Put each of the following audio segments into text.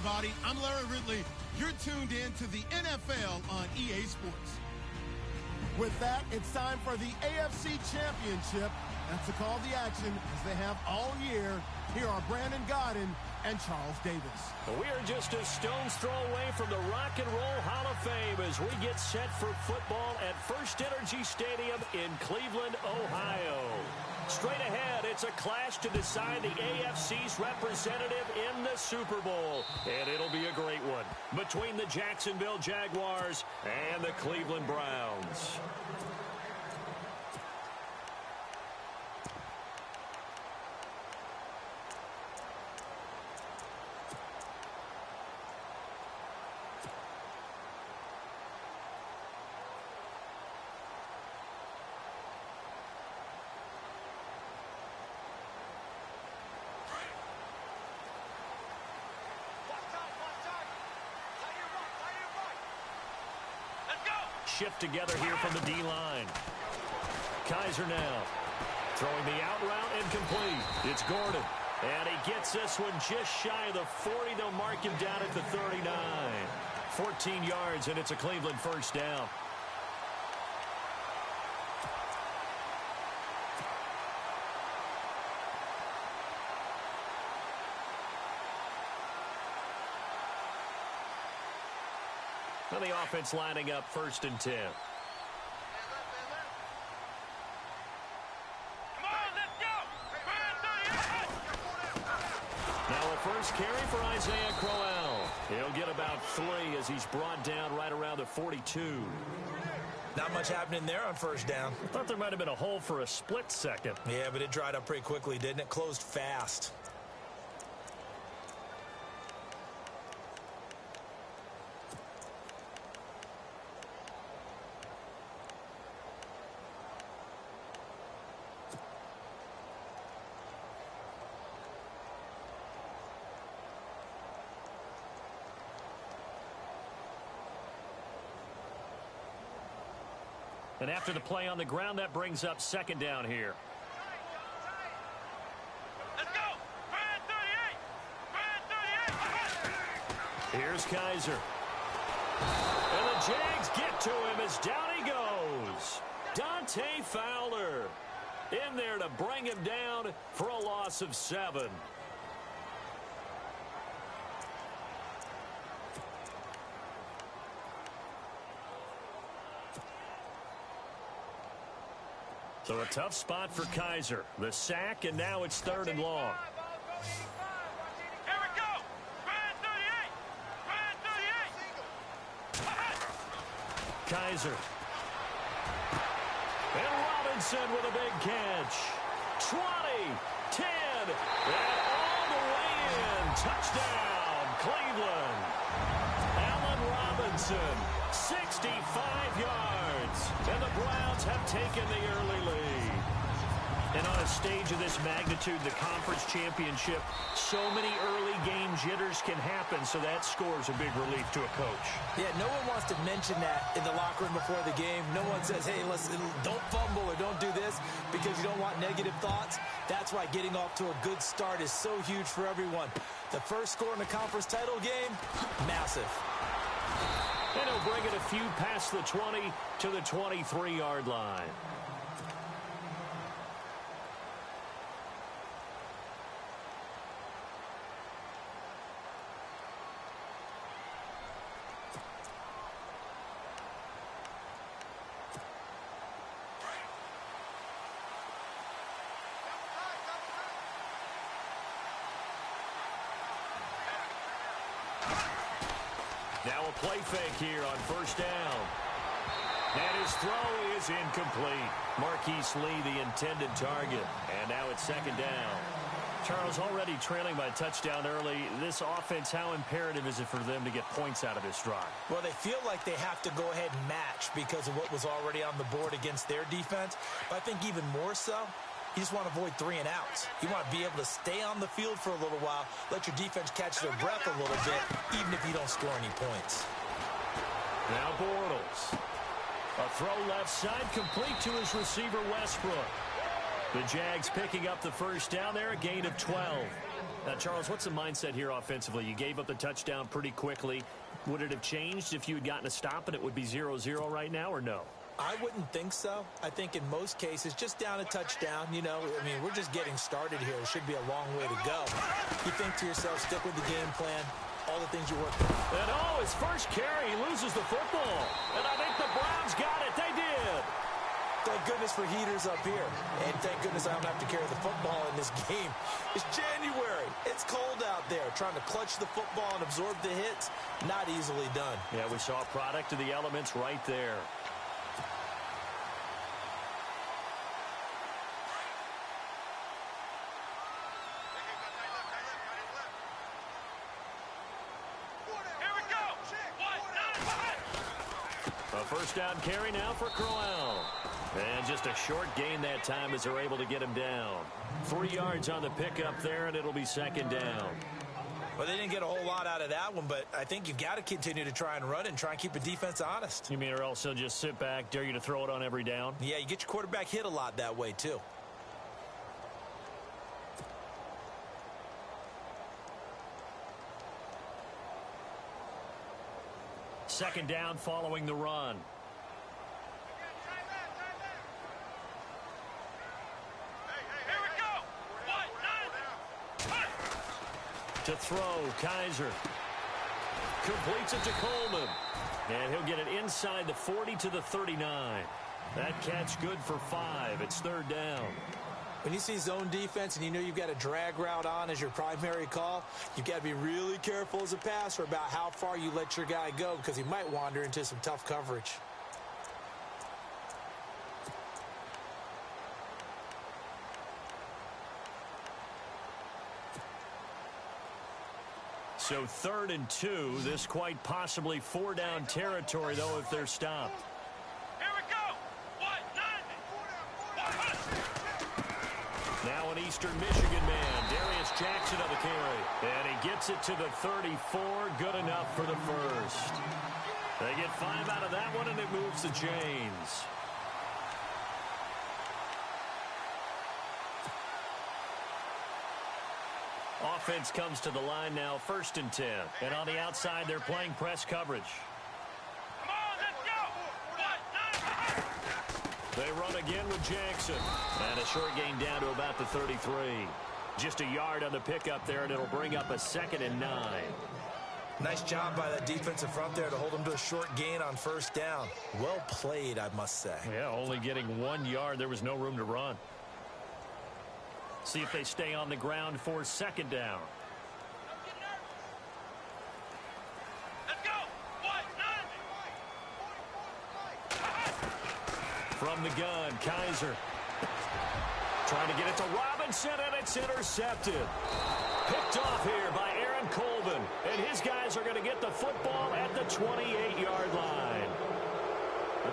everybody. I'm Larry Ridley. You're tuned in to the NFL on EA Sports. With that, it's time for the AFC Championship. That's the call the action, as they have all year. Here are Brandon Gaudin and Charles Davis. We are just a stone's throw away from the Rock and Roll Hall of Fame as we get set for football at First Energy Stadium in Cleveland, Ohio. Straight ahead, it's a clash to decide the AFC's representative in the Super Bowl. And it'll be a great one between the Jacksonville Jaguars and the Cleveland Browns. Shift together here from the D-line. Kaiser now throwing the out route incomplete. It's Gordon. And he gets this one just shy of the 40. They'll mark him down at the 39. 14 yards, and it's a Cleveland first down. And the offense lining up 1st and 10. Now a first carry for Isaiah Crowell. He'll get about 3 as he's brought down right around the 42. Not much happening there on first down. I thought there might have been a hole for a split second. Yeah, but it dried up pretty quickly, didn't it? Closed fast. And after the play on the ground, that brings up 2nd down here. Let's go! Brand 38! Here's Kaiser. And the Jags get to him as down he goes. Dante Fowler in there to bring him down for a loss of 7. So a tough spot for Kaiser. The sack, and now it's 3rd and long. Here we go! Brand 38! Brand 38! Kaiser. And Robinson with a big catch. 20, 10, and all the way in. Touchdown, Cleveland. Allen Robinson, 65 yards. And the Browns have taken the early lead. And on a stage of this magnitude, the conference championship, so many early game jitters can happen, so that scores a big relief to a coach. Yeah, no one wants to mention that in the locker room before the game. No one says, hey, listen, don't fumble or don't do this because you don't want negative thoughts. That's why getting off to a good start is so huge for everyone. The first score in the conference title game, massive. And he'll bring it a few past the 20 to the 23-yard line. Now a play fake here on 1st down. And his throw is incomplete. Marquise Lee, the intended target. And now it's 2nd down. Charles, already trailing by a touchdown early. This offense, how imperative is it for them to get points out of this drive? Well, they feel like they have to go ahead and match because of what was already on the board against their defense. But I think even more so, you just want to avoid 3 and outs. You want to be able to stay on the field for a little while, let your defense catch their breath a little bit, even if you don't score any points. Now Bortles. A throw left side, complete to his receiver, Westbrook. The Jags picking up the 1st down there, a gain of 12. Now, Charles, what's the mindset here offensively? You gave up the touchdown pretty quickly. Would it have changed if you had gotten a stop and it would be 0-0 right now, or no? I wouldn't think so. I think in most cases, just down a touchdown, you know, I mean, we're just getting started here. It should be a long way to go. You think to yourself, stick with the game plan, all the things you work with. And his first carry, he loses the football. And I think the Browns got it. They did. Thank goodness for heaters up here. And thank goodness I don't have to carry the football in this game. It's January. It's cold out there. Trying to clutch the football and absorb the hits, not easily done. Yeah, we saw a product of the elements right there. A first down carry now for Crowell. And just a short gain that time as they're able to get him down. 3 yards on the pickup there, and it'll be second down. Well, they didn't get a whole lot out of that one, but I think you've got to continue to try and run and try and keep the defense honest. You mean or else they'll just sit back, dare you to throw it on every down? Yeah, you get your quarterback hit a lot that way, too. Second down following the run. To throw, Kaiser. Completes it to Coleman. And he'll get it inside the 40 to the 39. That catch good for 5. It's third down. When you see zone defense and you know you've got a drag route on as your primary call, you've got to be really careful as a passer about how far you let your guy go because he might wander into some tough coverage. So 3rd and 2. This quite possibly 4-down territory, though, if they're stopped. Here we go. Now an Eastern Michigan man, Darius Jackson on the carry. And he gets it to the 34. Good enough for the first. They get 5 out of that one, and it moves the chains. Offense comes to the line now, 1st and 10. And on the outside, they're playing press coverage. Come on, let's go. They run again with Jackson. And a short gain down to about the 33. Just a yard on the pickup there, and it'll bring up a 2nd and 9. Nice job by that defensive front there to hold them to a short gain on 1st down. Well played, I must say. Yeah, only getting 1 yard. There was no room to run. See if they stay on the ground for 2nd down. Let's go. From the gun, Kaiser. Trying to get it to Robinson, and it's intercepted. Picked off here by Aaron Colvin. And his guys are going to get the football at the 28-yard line.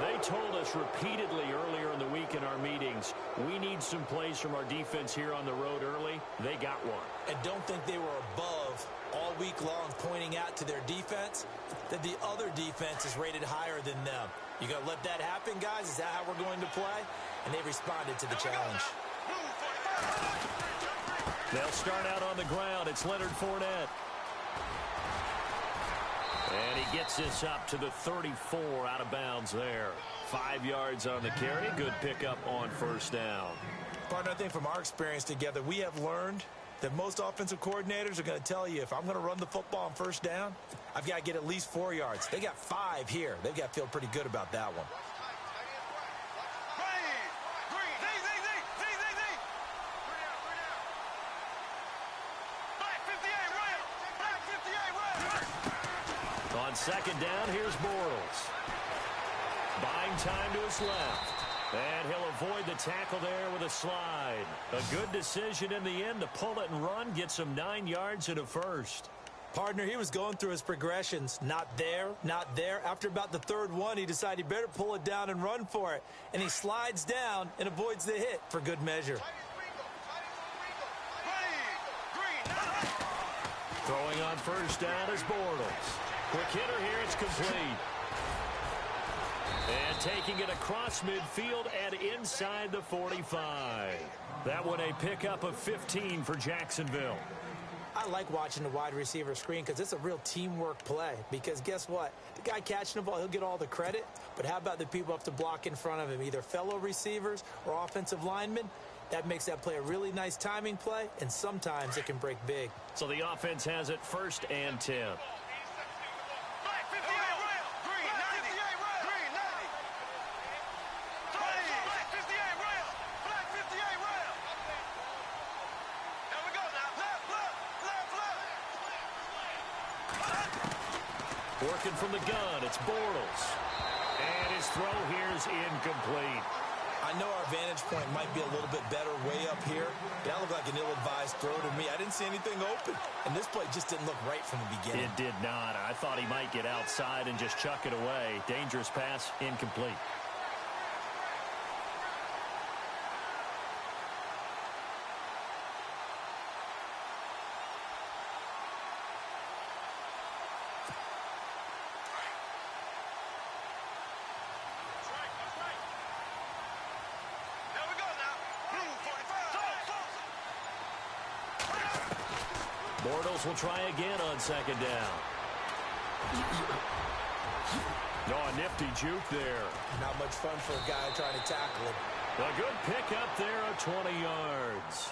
They told us repeatedly earlier in the week in our meetings, we need some plays from our defense here on the road early. They got one. And don't think they were above all week long pointing out to their defense that the other defense is rated higher than them. You going to let that happen, guys? Is that how we're going to play? And they responded to the challenge. They'll start out on the ground. It's Leonard Fournette. And he gets this up to the 34 out of bounds there. 5 yards on the carry. Good pickup on 1st down. Partner, I think from our experience together, we have learned that most offensive coordinators are going to tell you if I'm going to run the football on 1st down, I've got to get at least 4 yards. They got 5 here. They've got to feel pretty good about that one. On 2nd down, here's Bortles. Buying time to his left. And he'll avoid the tackle there with a slide. A good decision in the end to pull it and run. Gets him 9 yards and a first. Partner, he was going through his progressions. Not there, not there. After about the 3rd one, he decided he better pull it down and run for it. And he slides down and avoids the hit for good measure. Throwing on 1st down is Bortles. Quick hitter here, it's complete. And taking it across midfield and inside the 45. That one a pickup of 15 for Jacksonville. I like watching the wide receiver screen because it's a real teamwork play. Because guess what? The guy catching the ball, he'll get all the credit. But how about the people up to block in front of him, either fellow receivers or offensive linemen? That makes that play a really nice timing play, and sometimes it can break big. So the offense has it 1st and 10. Working from the gun, it's Bortles. And his throw here is incomplete. I know our vantage point might be a little bit better way up here. That looked like an ill-advised throw to me. I didn't see anything open. And this play just didn't look right from the beginning. It did not. I thought he might get outside and just chuck it away. Dangerous pass, incomplete. Bortles will try again on 2nd down. Oh, a nifty juke there. Not much fun for a guy trying to tackle it. A good pickup there of 20 yards.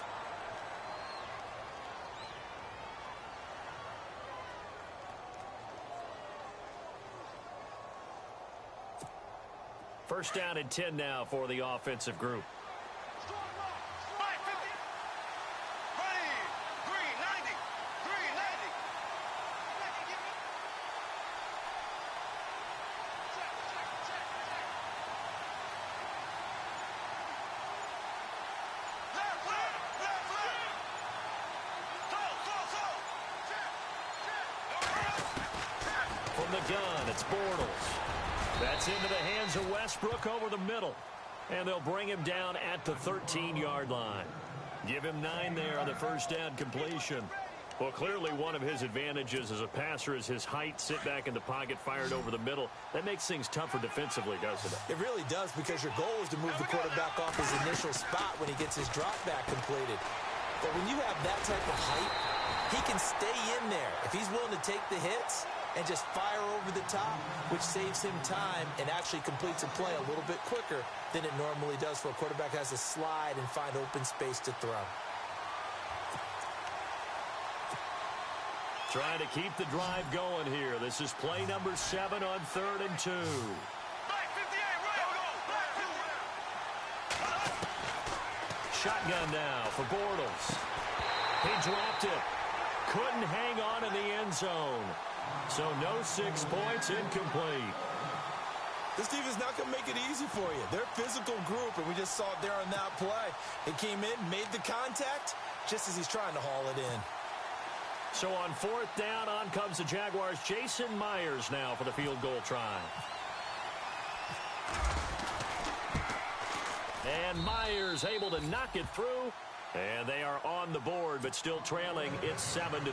First down and 10 now for the offensive group. From the gun, it's Bortles. That's into the hands of Westbrook over the middle. And they'll bring him down at the 13-yard line. Give him 9 there on the first down completion. Well, clearly one of his advantages as a passer is his height. Sit back in the pocket, fired over the middle. That makes things tougher defensively, doesn't it? It really does, because your goal is to move the quarterback off his initial spot when he gets his drop back completed. But when you have that type of height, he can stay in there if he's willing to take the hits and just fire over the top, which saves him time and actually completes a play a little bit quicker than it normally does for a quarterback who has to slide and find open space to throw. Trying to keep the drive going here. This is play number 7 on 3rd and 2. Shotgun now for Bortles. He dropped it. Couldn't hang on in the end zone. So no 6 points, incomplete. This defense is not going to make it easy for you. They're a physical group, and we just saw it there on that play. They came in, made the contact, just as he's trying to haul it in. So on 4th down, on comes the Jaguars. Jason Myers now for the field goal try. And Myers able to knock it through. And they are on the board, but still trailing. It's 7-3.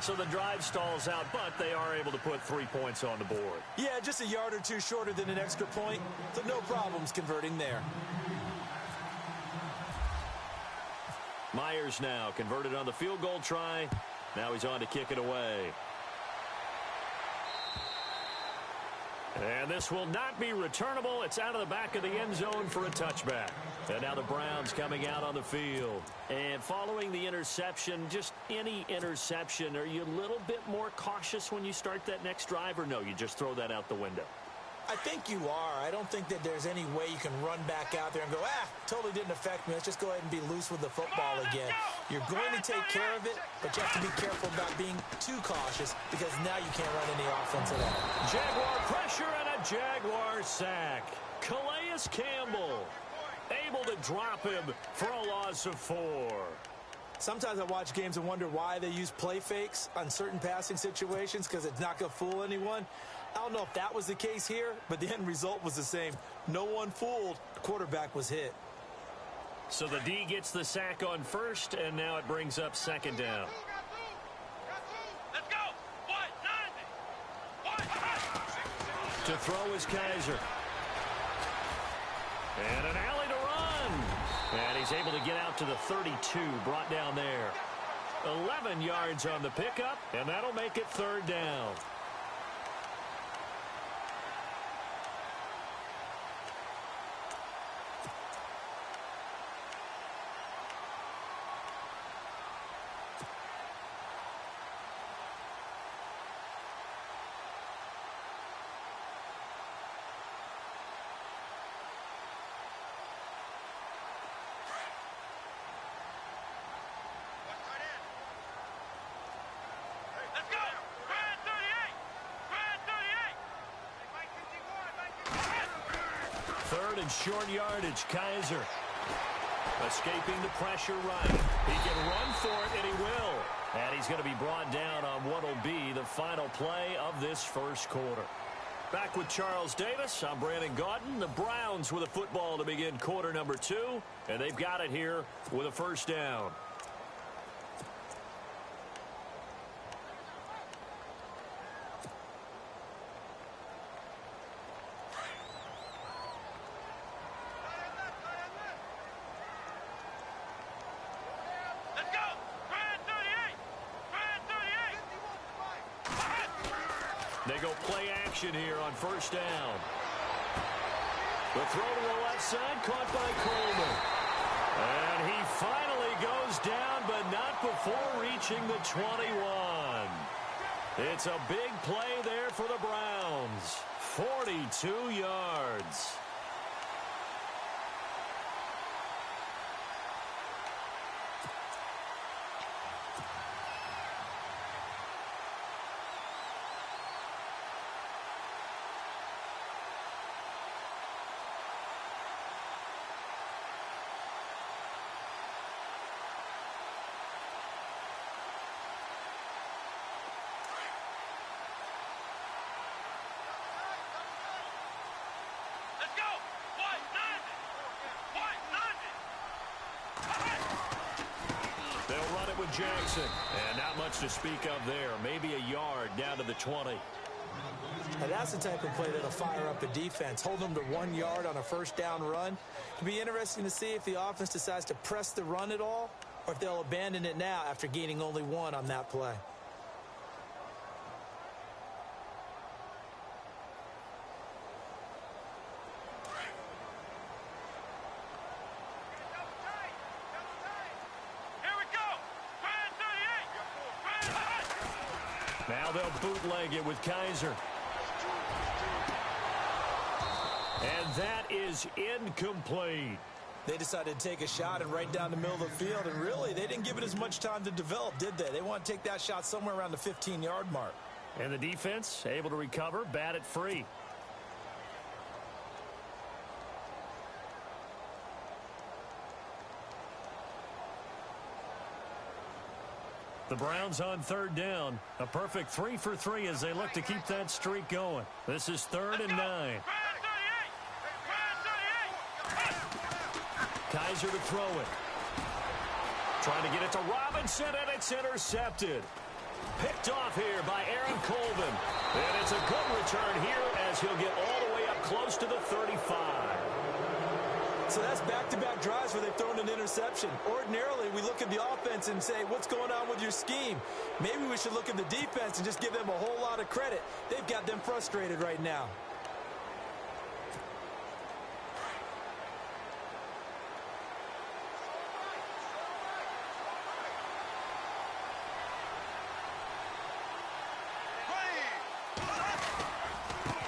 So the drive stalls out, but they are able to put 3 points on the board. Yeah, just a yard or two shorter than an extra point. So no problems converting there. Myers now converted on the field goal try. Now he's on to kick it away. And this will not be returnable. It's out of the back of the end zone for a touchback. And now the Browns coming out on the field. And following the interception, just any interception, are you a little bit more cautious when you start that next drive, or no, you just throw that out the window? I think you are. I don't think that there's any way you can run back out there and go, totally didn't affect me. Let's just go ahead and be loose with the football again. You're going to take care of it, but you have to be careful about being too cautious, because now you can't run any offense at all. Jaguar pressure and a Jaguar sack. Calais Campbell able to drop him for a loss of 4. Sometimes I watch games and wonder why they use play fakes on certain passing situations, because it's not going to fool anyone. I don't know if that was the case here, but the end result was the same. No one fooled. The quarterback was hit. So the D gets the sack on 1st, and now it brings up 2nd down. Let's go. To throw is Kaiser. And an alley to run. And he's able to get out to the 32, brought down there. 11 yards on the pickup, and that'll make it 3rd down. Let's go! Brand 38! Brand 38! 3rd and short yardage, Kaiser. Escaping the pressure right. He can run for it, and he will. And he's going to be brought down on what will be the final play of this 1st quarter. Back with Charles Davis, I'm Brandon Gaudin. The Browns with a football to begin quarter number 2, and they've got it here with a 1st down. Let's go! Brand 38! Brand 38! They go play action here on 1st down. The throw to the left side, caught by Coleman. And he finally goes down, but not before reaching the 21. It's a big play there for the Browns. 42 yards. Let's go! White 90! White 90! They'll run it with Jackson. And not much to speak of there. Maybe a yard down to the 20. And that's the type of play that'll fire up the defense. Hold them to 1 yard on a 1st down run. It'll be interesting to see if the offense decides to press the run at all, or if they'll abandon it now after gaining only 1 on that play. Here we go! Brand 38! Brand 38! Now they'll bootleg it with Kaiser. And that is incomplete. They decided to take a shot and right down the middle of the field, and really, they didn't give it as much time to develop, did they? They want to take that shot somewhere around the 15-yard mark. And the defense able to recover, bat it free. The Browns on 3rd down. A perfect 3 for 3 as they look to keep that streak going. This is 3rd and 9. Brand 38! Brand 38! Kaiser to throw it. Trying to get it to Robinson, and it's intercepted. Picked off here by Aaron Colvin. And it's a good return here as he'll get all the way up close to the 35. So that's back-to-back drives where they've thrown an interception. Ordinarily, we look at the offense and say, what's going on with your scheme? Maybe we should look at the defense and just give them a whole lot of credit. They've got them frustrated right now.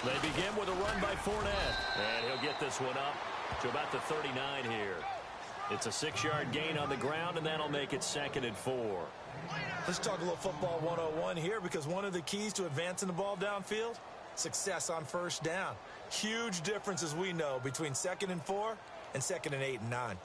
They begin with a run by Fournette. And he'll get this one up to about the 39 here. It's a 6-yard gain on the ground, and that'll make it 2nd and 4. Let's talk a little football 101 here, because one of the keys to advancing the ball downfield, success on 1st down. Huge difference, as we know, between 2nd and 4 and 2nd and 8 and 9.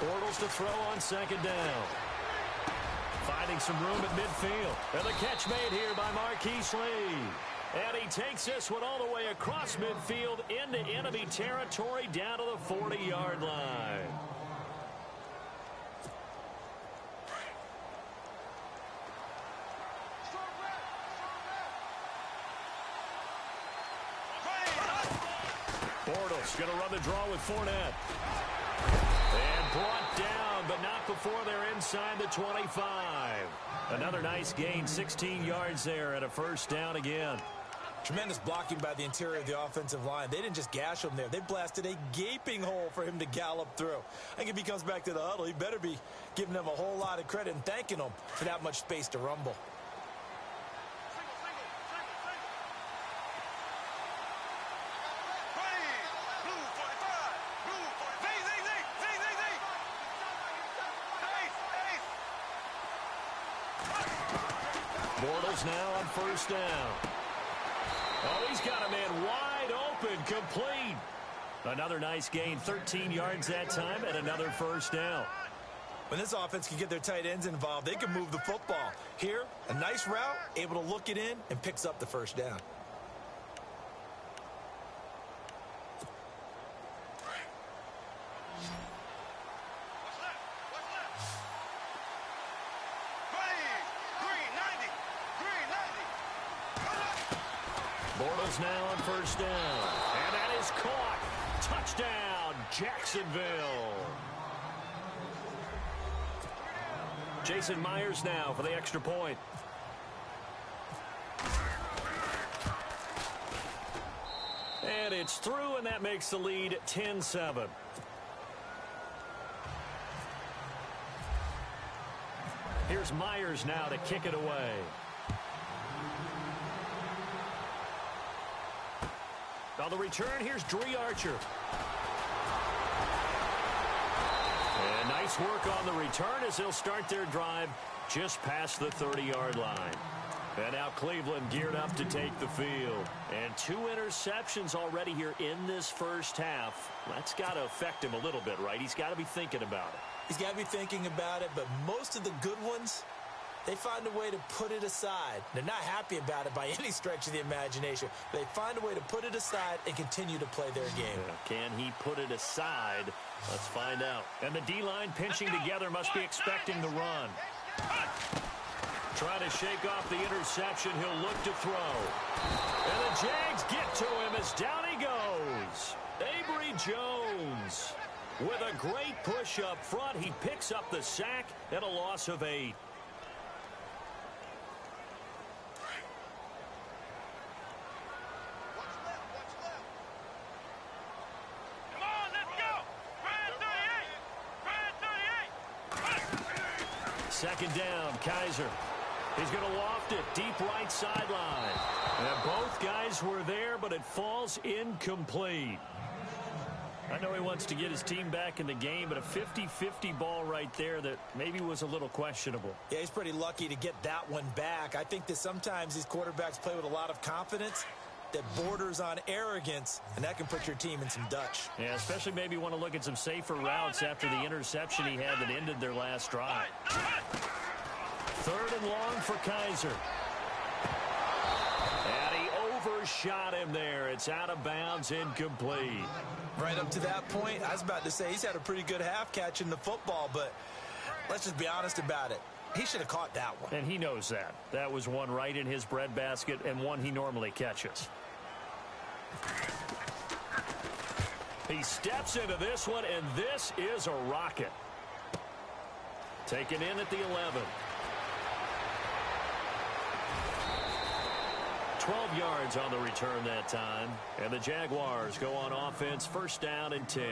Bortles to throw on 2nd down. Finding some room at midfield. And the catch made here by Marquise Lee. And he takes this one all the way across midfield into enemy territory down to the 40-yard line. Bortles going to run the draw with Fournette. And brought down, but not before they're inside the 25. Another nice gain, 16 yards there, and a first down again. Tremendous blocking by the interior of the offensive line. They didn't just gash him there. They blasted a gaping hole for him to gallop through. I think if he comes back to the huddle, he better be giving them a whole lot of credit and thanking them for that much space to rumble. Bortles now on first down. Oh, he's got a man wide open, complete. Another nice gain, 13 yards that time, and another first down. When this offense can get their tight ends involved, they can move the football. Here, a nice route, able to look it in, and picks up the first down. Bortles now on first down. And that is caught. Touchdown, Jacksonville. Jason Myers now for the extra point. And it's through, and that makes the lead 10-7. Here's Myers now to kick it away. On the return, here's Dree Archer. And nice work on the return as they'll start their drive just past the 30-yard line. And now Cleveland geared up to take the field. And 2 interceptions already here in this first half. That's got to affect him a little bit, right? He's got to be thinking about it. He's got to be thinking about it, but most of the good ones, they find a way to put it aside. They're not happy about it by any stretch of the imagination. They find a way to put it aside and continue to play their game. Can he put it aside? Let's find out. And the D-line pinching together must be expecting the run. Trying to shake off the interception. He'll look to throw. And the Jags get to him as down he goes. Avery Jones with a great push up front. He picks up the sack and a loss of 8. Second down, Kaiser. He's going to loft it deep right sideline. And both guys were there, but it falls incomplete. I know he wants to get his team back in the game, but a 50-50 ball right there that maybe was a little questionable. Yeah, he's pretty lucky to get that one back. I think that sometimes these quarterbacks play with a lot of confidence that borders on arrogance, and that can put your team in some Dutch. Yeah, especially maybe want to look at some safer routes after the interception he had that ended their last drive. 3rd and long for Kaiser. And he overshot him there. It's out of bounds, incomplete. Right up to that point, I was about to say he's had a pretty good half catching the football, but let's just be honest about it. He should have caught that one. And he knows that. That was one right in his breadbasket and one he normally catches. He steps into this one, and this is a rocket. Taken in at the 11. 12 yards on the return that time. And the Jaguars go on offense, first down and 10.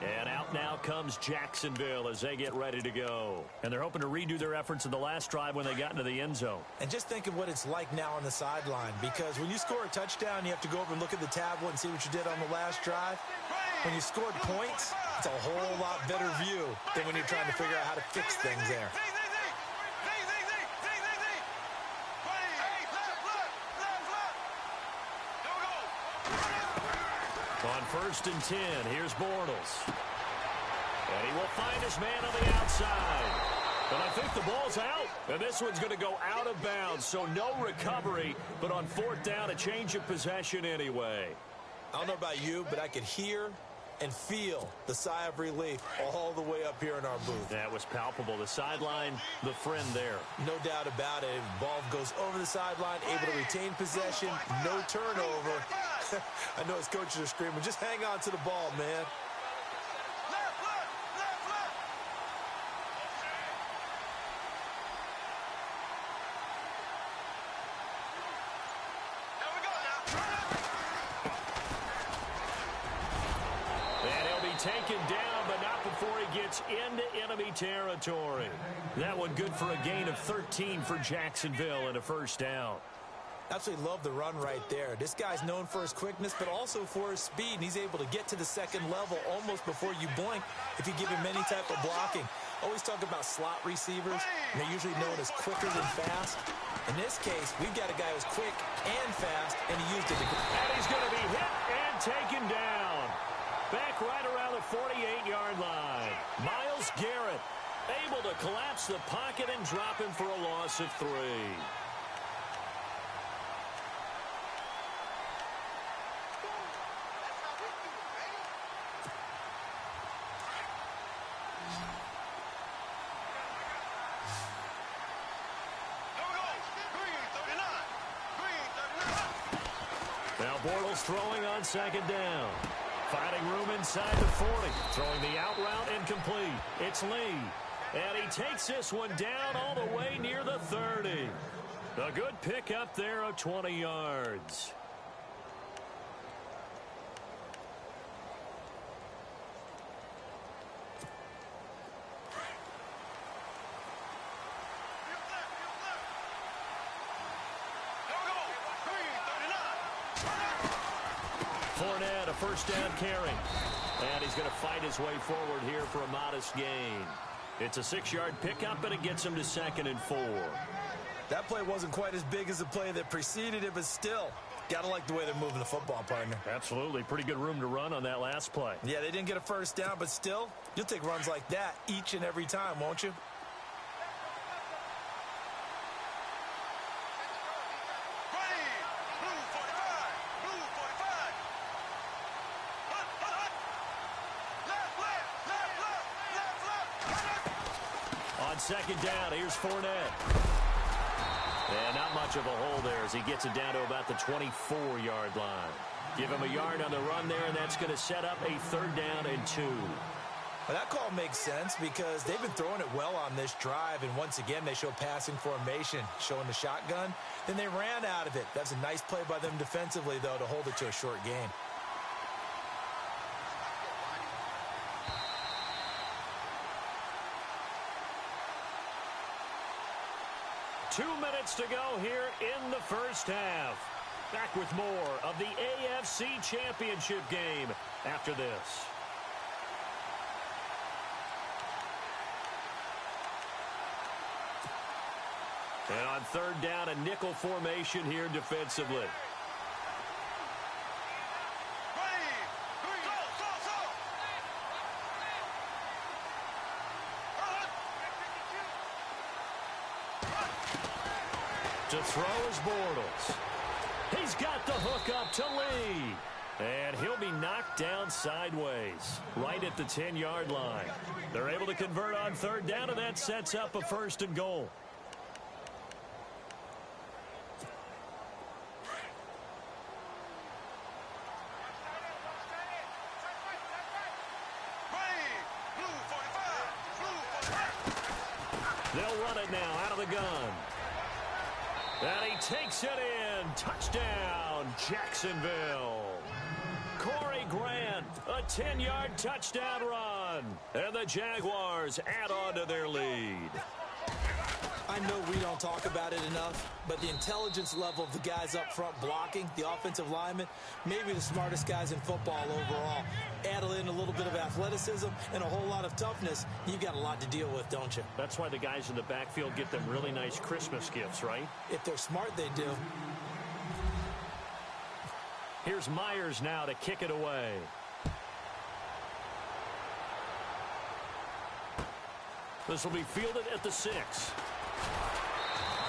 And out now comes Jacksonville as they get ready to go. And they're hoping to redo their efforts in the last drive when they got into the end zone. And just think of what it's like now on the sideline, because when you score a touchdown, you have to go over and look at the tablet and see what you did on the last drive. When you scored points, it's a whole lot better view than when you're trying to figure out how to fix things there. On 1st and 10, here's Bortles. And he will find his man on the outside. And I think the ball's out. And this one's going to go out of bounds, so no recovery. But on fourth down, a change of possession anyway. I don't know about you, but I could hear and feel the sigh of relief all the way up here in our booth. That was palpable. The sideline, the friend there. No doubt about it. Ball goes over the sideline, able to retain possession, no turnover. I know his coaches are screaming, just hang on to the ball, man. Taken down, but not before he gets into enemy territory. That one good for a gain of 13 for Jacksonville and a first down. Absolutely love the run right there. This guy's known for his quickness, but also for his speed. And he's able to get to the second level almost before you blink if you give him any type of blocking. Always talk about slot receivers, and they're usually known as quicker than fast. In this case, we've got a guy who's quick and fast, and he used it. And he's going to be hit and taken down. Back right around the 48-yard line. Myles Garrett able to collapse the pocket and drop him for a loss of 3. Now Bortles throwing on second down. Finding room inside the 40. Throwing the out route incomplete. It's Lee. And he takes this one down all the way near the 30. A good pickup there of 20 yards. Fournette, a first down carry. And he's going to fight his way forward here for a modest gain. It's a 6-yard pickup, and it gets him to 2nd and 4. That play wasn't quite as big as the play that preceded it, but still, got to like the way they're moving the football, partner. Absolutely. Pretty good room to run on that last play. Yeah, they didn't get a first down, but still, you'll take runs like that each and every time, won't you? On second down, here's Fournette. And not much of a hole there as he gets it down to about the 24-yard line. Give him a yard on the run there, and that's going to set up a 3rd down and 2. Well, that call makes sense because they've been throwing it well on this drive, and once again, they show passing formation, showing the shotgun. Then they ran out of it. That's a nice play by them defensively, though, to hold it to a short gain. Two minutes to go here in the first half. Back with more of the AFC Championship game after this. And on 3rd down, a nickel formation here defensively. To throw is Bortles. He's got the hook up to Lee. And he'll be knocked down sideways, right at the 10-yard line. They're able to convert on 3rd down, and that sets up a 1st and goal. They'll run it now out of the gun. And he takes it in. Touchdown, Jacksonville. Corey Grant, a 10-yard touchdown run. And the Jaguars add on to their lead. I know we don't talk about it enough, but the intelligence level of the guys up front blocking, the offensive linemen, maybe the smartest guys in football overall. Add in a little bit of athleticism and a whole lot of toughness, you've got a lot to deal with, don't you? That's why the guys in the backfield get them really nice Christmas gifts, right? If they're smart, they do. Here's Myers now to kick it away. This will be fielded at the 6.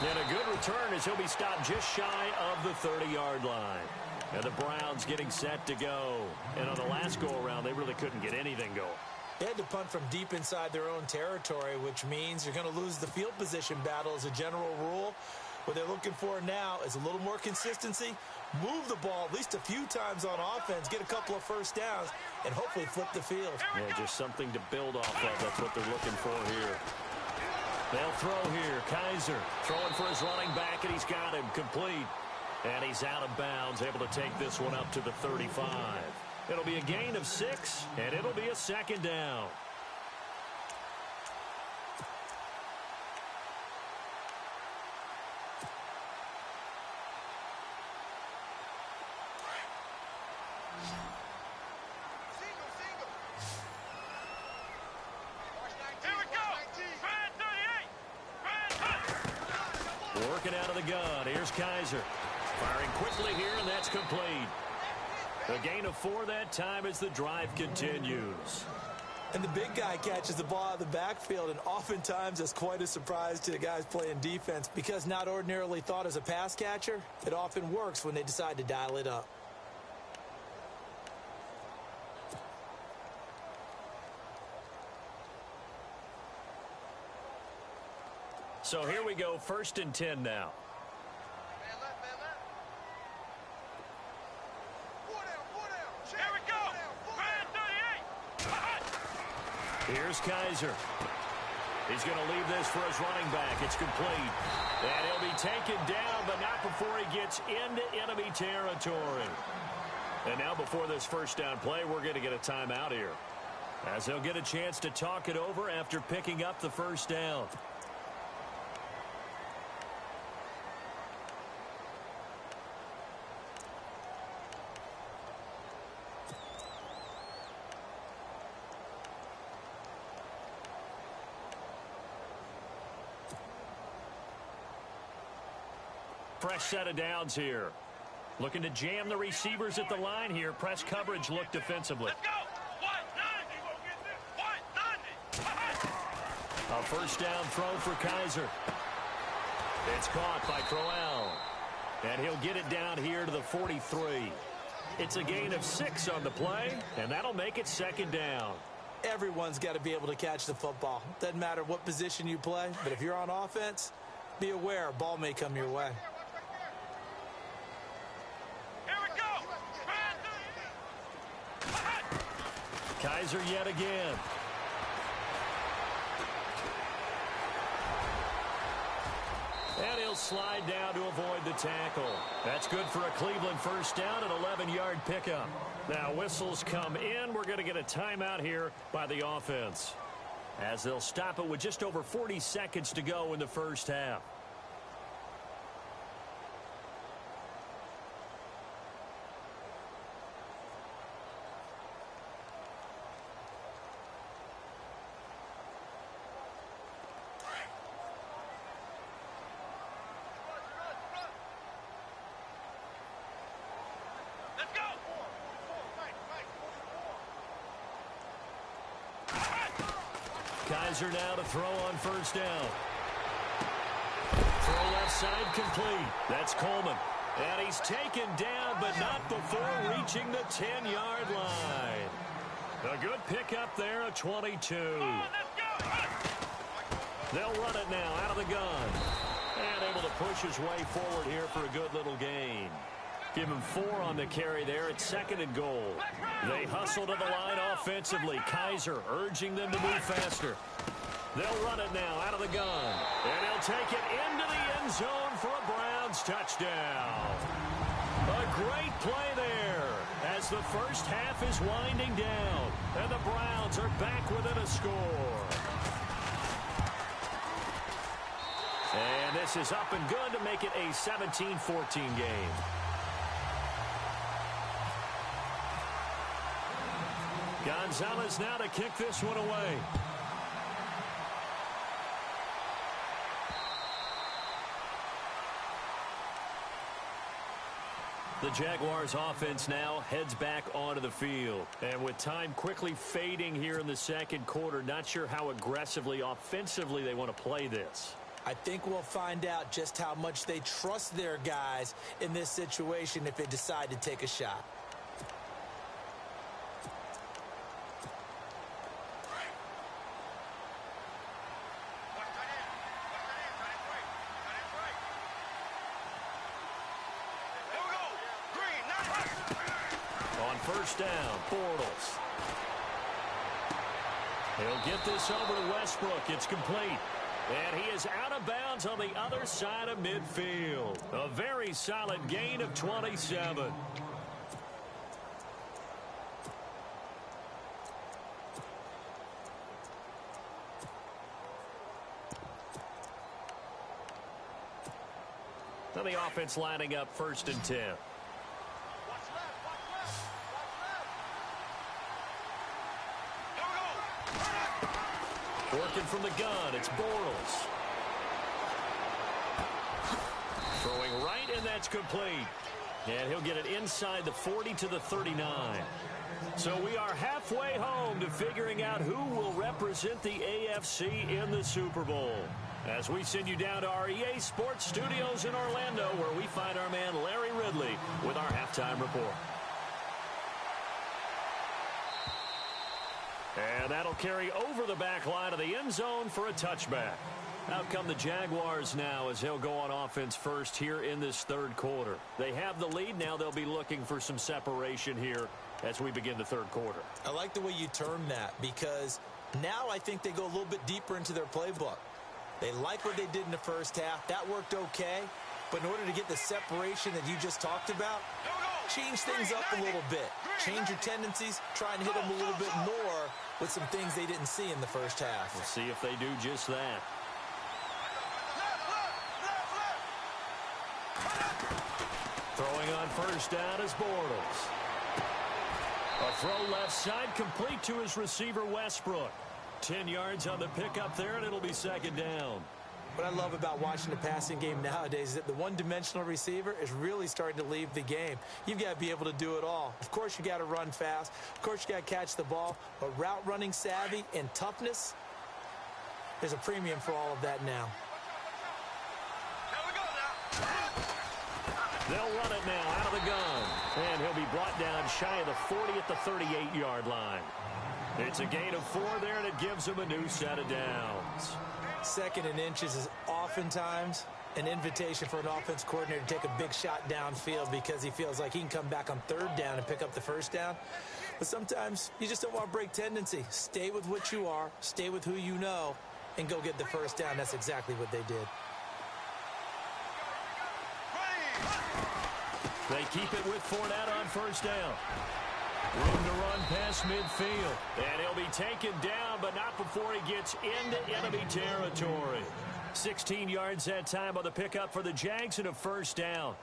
And a good return as he'll be stopped just shy of the 30-yard line. And the Browns getting set to go. And on the last go-around, they really couldn't get anything going. They had to punt from deep inside their own territory, which means you're going to lose the field position battle as a general rule. What they're looking for now is a little more consistency, move the ball at least a few times on offense, get a couple of first downs, and hopefully flip the field. Yeah, just something to build off of. That's what they're looking for here. They'll throw here. Kaiser throwing for his running back, and he's got him complete. And he's out of bounds, able to take this one up to the 35. It'll be a gain of 6, and it'll be a second down. Working out of the gun. Here's Kaiser. Firing quickly here, and that's complete. A gain of 4 that time as the drive continues. And the big guy catches the ball out of the backfield, and oftentimes it's quite a surprise to the guys playing defense because not ordinarily thought as a pass catcher, it often works when they decide to dial it up. So here we go, 1st and 10 now. Here we go. Man 38. Here's Kaiser. He's going to leave this for his running back. It's complete. And he'll be taken down, but not before he gets into enemy territory. And now before this first down play, we're going to get a timeout here, as they'll get a chance to talk it over after picking up the first down. Fresh set of downs here. Looking to jam the receivers at the line here. Press coverage look defensively. Let's go. 190. 190. A first down throw for Kaiser. It's caught by Crowell. And he'll get it down here to the 43. It's a gain of 6 on the play, and that'll make it 2nd down. Everyone's got to be able to catch the football. Doesn't matter what position you play, but if you're on offense, be aware a ball may come your way. Kaiser yet again. And he'll slide down to avoid the tackle. That's good for a Cleveland first down, an 11-yard pickup. Now whistles come in. We're going to get a timeout here by the offense, as they'll stop it with just over 40 seconds to go in the first half. Kaiser now to throw on first down. Throw left side complete. That's Coleman. And he's taken down, but not before reaching the 10-yard line. A good pickup there, a 22. They'll run it now out of the gun. And able to push his way forward here for a good little gain. Give him 4 on the carry there at 2nd and goal. They hustle to the line offensively. Kaiser urging them to move faster. They'll run it now out of the gun. And he'll take it into the end zone for a Browns touchdown. A great play there as the first half is winding down. And the Browns are back within a score. And this is up and good to make it a 17-14 game. Gonzalez now to kick this one away. The Jaguars offense now heads back onto the field. And with time quickly fading here in the second quarter, not sure how aggressively, offensively they want to play this. I think we'll find out just how much they trust their guys in this situation if they decide to take a shot. On first down, Bortles. He'll get this over to Westbrook. It's complete. And he is out of bounds on the other side of midfield. A very solid gain of 27. Now the offense lining up 1st and 10. Working from the gun, it's Bortles. Throwing right, and that's complete. And he'll get it inside the 40 to the 39. So we are halfway home to figuring out who will represent the AFC in the Super Bowl. As we send you down to our EA Sports Studios in Orlando, where we find our man Larry Ridley with our halftime report. And that'll carry over the back line of the end zone for a touchback. Out come the Jaguars now as they'll go on offense first here in this third quarter. They have the lead. Now they'll be looking for some separation here as we begin the third quarter. I like the way you term that because now I think they go a little bit deeper into their playbook. They like what they did in the first half. That worked okay. But in order to get the separation that you just talked about, change things up a little bit. Change your tendencies. Try and hit them a little bit more with some things they didn't see in the first half. We'll see if they do just that. Throwing on first down is Bortles. A throw left side complete to his receiver Westbrook. 10 yards on the pickup there, and it'll be second down. What I love about watching the passing game nowadays is that the one-dimensional receiver is really starting to leave the game. You've got to be able to do it all. Of course, you got to run fast. Of course, you got to catch the ball. But route running savvy and toughness, there's a premium for all of that now. They'll run it now out of the gun. And he'll be brought down shy of the 40 at the 38-yard line. It's a gain of 4 there, and it gives him a new set of downs. 2nd and inches is oftentimes an invitation for an offense coordinator to take a big shot downfield because he feels like he can come back on 3rd down and pick up the 1st down. But sometimes you just don't want to break tendency. Stay with what you are, stay with who you know, and go get the 1st down. That's exactly what they did. They keep it with Fournette on 1st down. Room to run past midfield. And he'll be taken down, but not before he gets into enemy territory. 16 yards that time on the pickup for the Jags and a 1st down.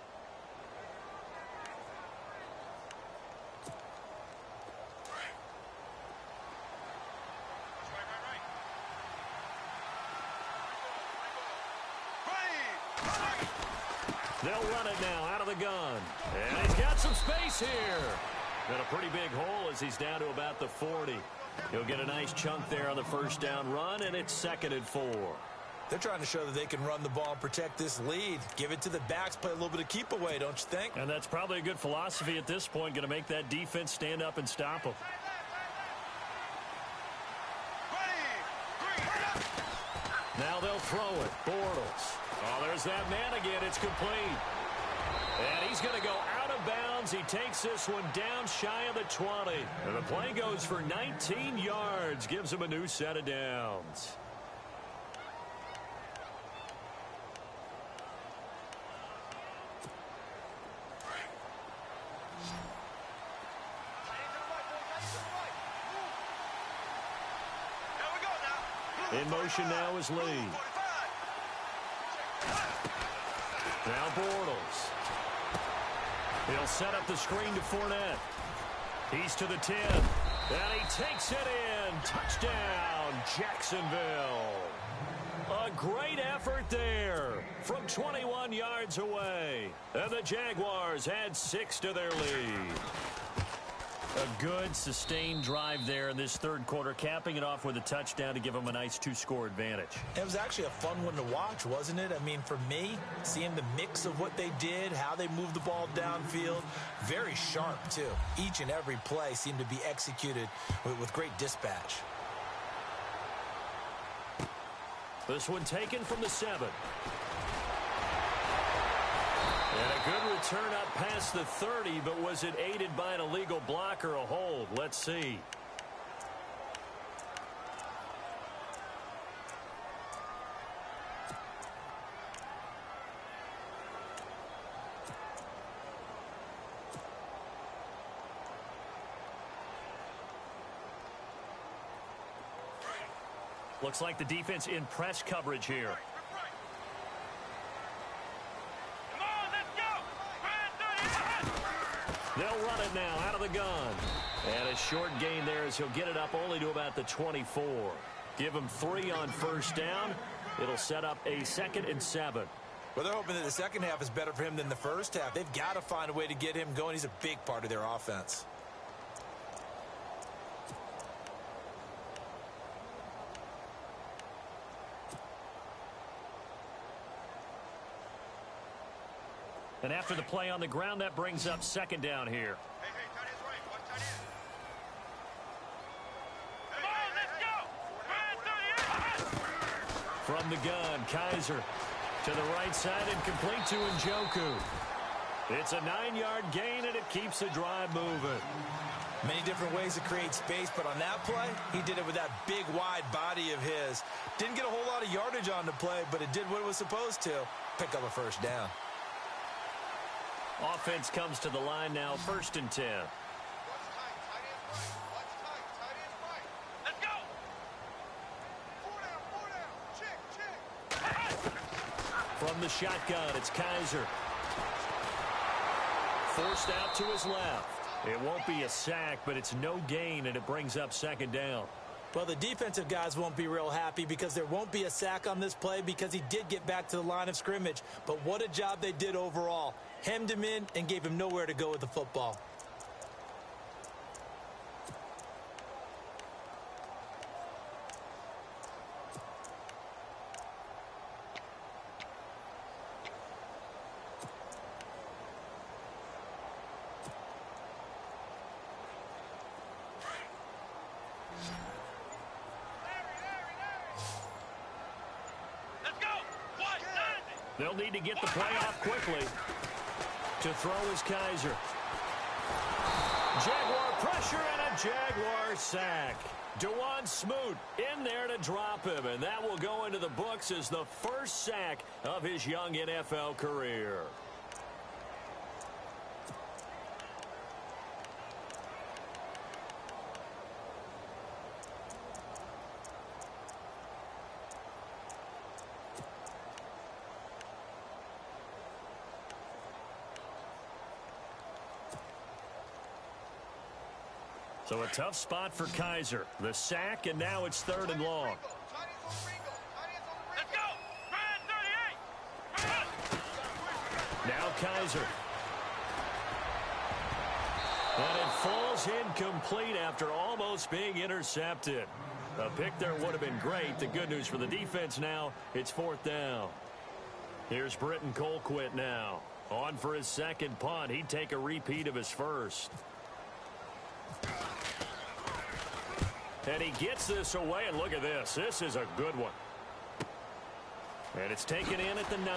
They'll run it now out of the gun. And he's got some space here. And a pretty big hole as he's down to about the 40. He'll get a nice chunk there on the 1st down run, and it's 2nd and 4. They're trying to show that they can run the ball and protect this lead. Give it to the backs, play a little bit of keep away, don't you think? And that's probably a good philosophy at this point, going to make that defense stand up and stop them. Now they'll throw it. Bortles. Oh, there's that man again. It's complete. And he's going to go out of bounds. He takes this one down shy of the 20. And the play goes for 19 yards. Gives him a new set of downs. In motion now is Lee. Now Bortles. He'll set up the screen to Fournette. He's to the 10. And he takes it in. Touchdown, Jacksonville. A A great effort there from 21 yards away. And the Jaguars add 6 to their lead. A good, sustained drive there in this third quarter, capping it off with a touchdown to give them a nice 2-score advantage. It was actually a fun one to watch, wasn't it? I mean, for me, seeing the mix of what they did, how they moved the ball downfield, very sharp, too. Each and every play seemed to be executed with great dispatch. This one taken from the 7. And a good return up past the 30, but was it aided by an illegal block or a hold? Let's see. Looks like the defense in press coverage here. They'll run it now out of the gun. And a short gain there as he'll get it up only to about the 24. Give him 3 on first down. It'll set up a 2nd and 7. Well, they're hoping that the second half is better for him than the first half. They've got to find a way to get him going. He's a big part of their offense. And after the play on the ground, that brings up 2nd down here. Hey, tight end's right. One tight end. Come on, let's go. From the gun, Kaiser to the right side and complete to Njoku. It's a 9-yard gain, and it keeps the drive moving. Many different ways to create space, but on that play, he did it with that big, wide body of his. Didn't get a whole lot of yardage on the play, but it did what it was supposed to. Pick up a first down. Offense comes to the line now, 1st and 10. Let's go. 4 down. Check. From the shotgun, it's Kaiser. Forced out to his left. It won't be a sack, but it's no gain, and it brings up 2nd down. Well, the defensive guys won't be real happy because there won't be a sack on this play because he did get back to the line of scrimmage. But what a job they did overall. Hemmed him in and gave him nowhere to go with the football. They'll need to get the play off quickly. To throw is Kaiser. Jaguar pressure and a Jaguar sack. Dewan Smoot in there to drop him, and that will go into the books as the first sack of his young NFL career. So a tough spot for Kaiser. The sack, and now it's 3rd and long. Let's go. 38. Now Kaiser. And it falls incomplete after almost being intercepted. A pick there would have been great. The good news for the defense now, it's 4th down. Here's Britton Colquitt now. On for his 2nd punt. He'd take a repeat of his first. And he gets this away, and look at this. This is a good one. And it's taken in at the 9.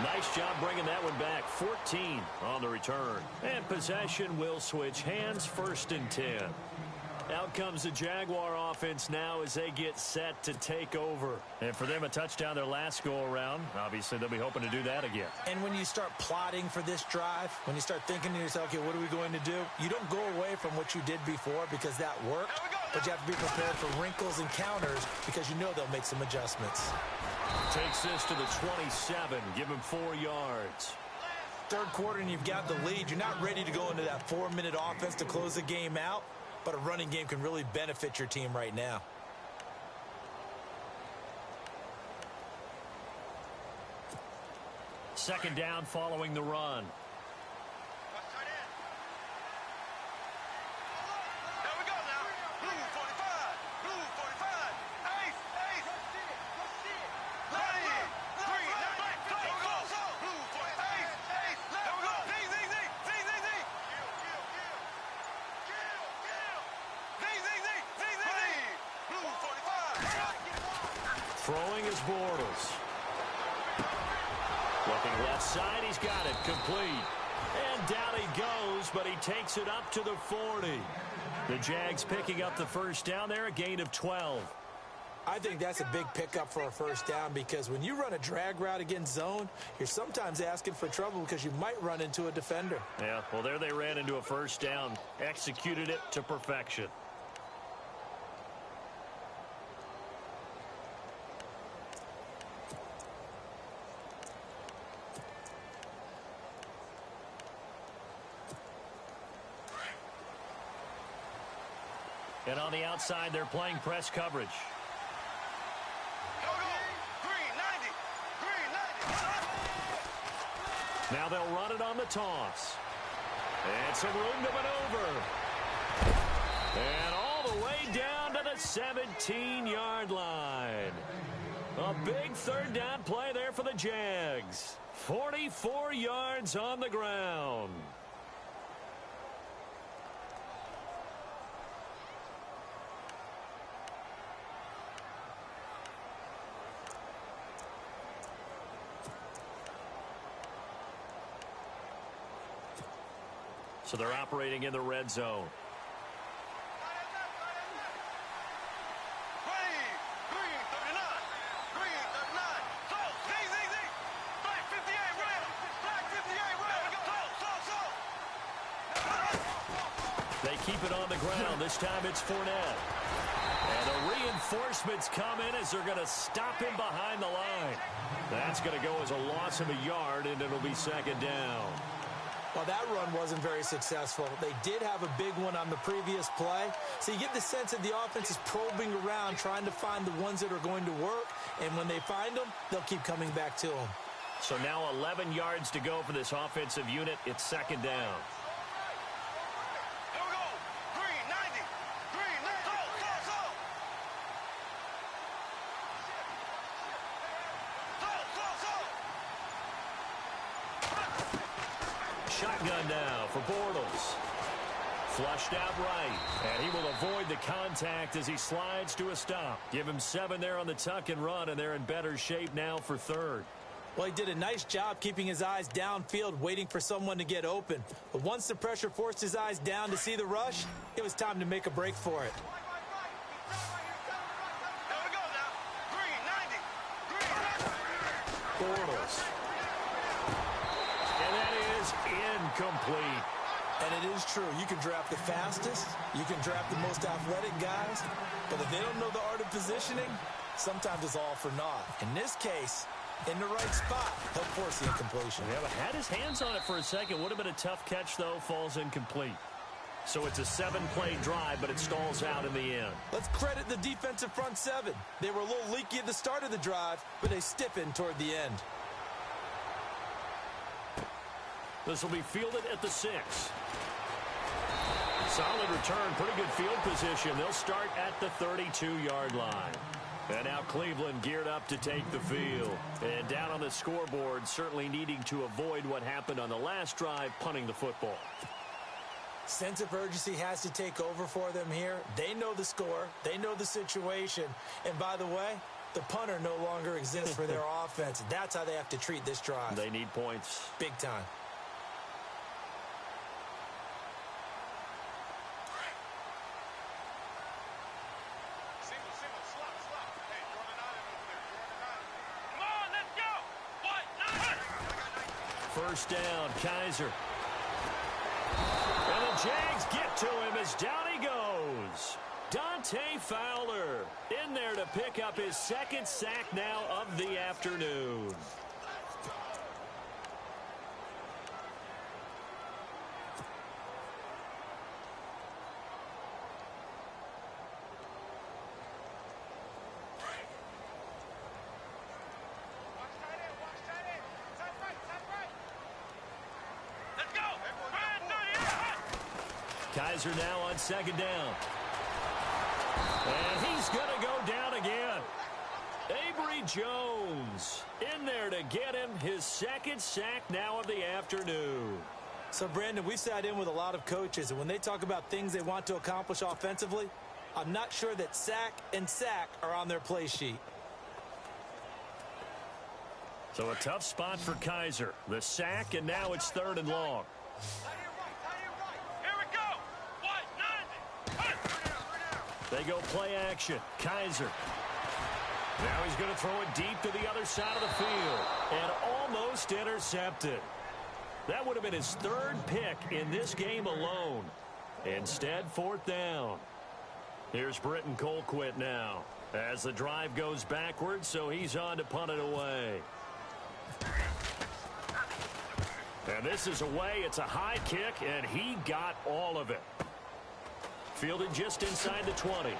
Nice job bringing that one back. 14 on the return. And possession will switch hands, 1st and 10. Out comes the Jaguar offense now as they get set to take over. And for them, a touchdown their last go-around. Obviously, they'll be hoping to do that again. And when you start plotting for this drive, when you start thinking to yourself, okay, what are we going to do? You don't go away from what you did before because that worked, but you have to be prepared for wrinkles and counters because you know they'll make some adjustments. Takes this to the 27. Give him 4 yards. Third quarter and you've got the lead. You're not ready to go into that 4-minute offense to close the game out. But a running game can really benefit your team right now. second down following the run. There we go now. Blue 45. Blue 45. Ace. Ace. Ready. Green. There we go. Blue 45. Ace. Ace. There we go. Z. Blue 45. Throwing is Bortles. Looking left side, he's got it, complete. And down he goes, but he takes it up to the 40. The Jags picking up the first down there, a gain of 12. I think that's a big pickup for a first down because when you run a drag route against zone, you're sometimes asking for trouble because you might run into a defender. Yeah, well, there they ran into a first down, executed it to perfection. And on the outside, they're playing press coverage. Go. Green 90. Green 90. Now they'll run it on the toss. And some room to maneuver. And all the way down to the 17-yard line. A big third down play there for the Jags. 44 yards on the ground. So they're operating in the red zone. Ready. Green 39. Green 39. So. Z. Black 58. Red. Black 58. Red. Go. They keep it on the ground. This time it's Fournette. And the reinforcements come in as they're going to stop him behind the line. That's going to go as a loss of a yard, and it'll be second down. Well, that run wasn't very successful. They did have a big one on the previous play. So you get the sense that the offense is probing around, trying to find the ones that are going to work. And when they find them, they'll keep coming back to them. So now 11 yards to go for this offensive unit. It's second down. There we go. Green 90. Green 90. Shotgun now for Bortles. Flushed out right. And he will avoid the contact as he slides to a stop. Give him 7 there on the tuck and run, and they're in better shape now for third. Well, he did a nice job keeping his eyes downfield, waiting for someone to get open. But once the pressure forced his eyes down to see the rush, it was time to make a break for it. There we go now. Green 90. Green 90. Bortles. And that is incomplete. And it is true. You can draft the fastest. You can draft the most athletic guys. But if they don't know the art of positioning, sometimes it's all for naught. In this case, in the right spot, he'll force the incompletion. Yeah, but had his hands on it for a second. Would have been a tough catch, though. Falls incomplete. So it's a 7-play drive, but it stalls out in the end. Let's credit the defensive front 7. They were a little leaky at the start of the drive, but they stiffened toward the end. This will be fielded at the 6. Solid return, pretty good field position. They'll start at the 32-yard line. And now Cleveland geared up to take the field. And down on the scoreboard, certainly needing to avoid what happened on the last drive, punting the football. Sense of urgency has to take over for them here. They know the score. They know the situation. And by the way, the punter no longer exists for their offense. That's how they have to treat this drive. They need points. Big time. First down, Kaiser. And the Jags get to him as down he goes. Dante Fowler in there to pick up his second sack now of the afternoon. Kaiser now on second down. And he's going to go down again. Avery Jones in there to get him his second sack now of the afternoon. So, Brandon, we sat in with a lot of coaches, and when they talk about things they want to accomplish offensively, I'm not sure that sack and sack are on their play sheet. So a tough spot for Kaiser. The sack, and now it's 3rd and long. Here we go. 190. They go play action. Kaiser. Now he's going to throw it deep to the other side of the field. And almost intercepted. That would have been his 3rd pick in this game alone. Instead, 4th down. Here's Britton Colquitt now. As the drive goes backwards, so he's on to punt it away. And this is away. It's a high kick, and he got all of it. Fielded just inside the 20.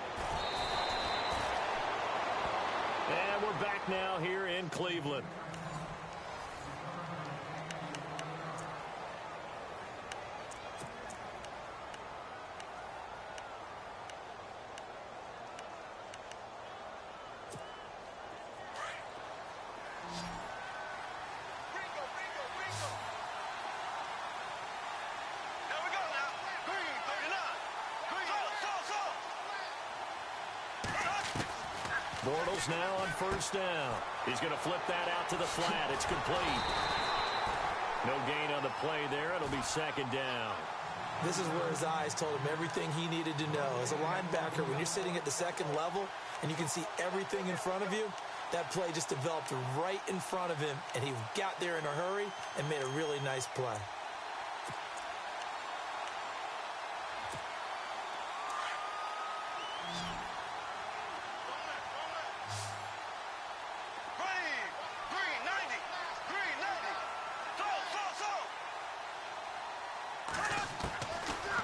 And we're back now here in Cleveland. Bortles now on 1st down. He's going to flip that out to the flat. It's complete. No gain on the play there. It'll be 2nd down. This is where his eyes told him everything he needed to know. As a linebacker, when you're sitting at the 2nd level and you can see everything in front of you, that play just developed right in front of him, and he got there in a hurry and made a really nice play.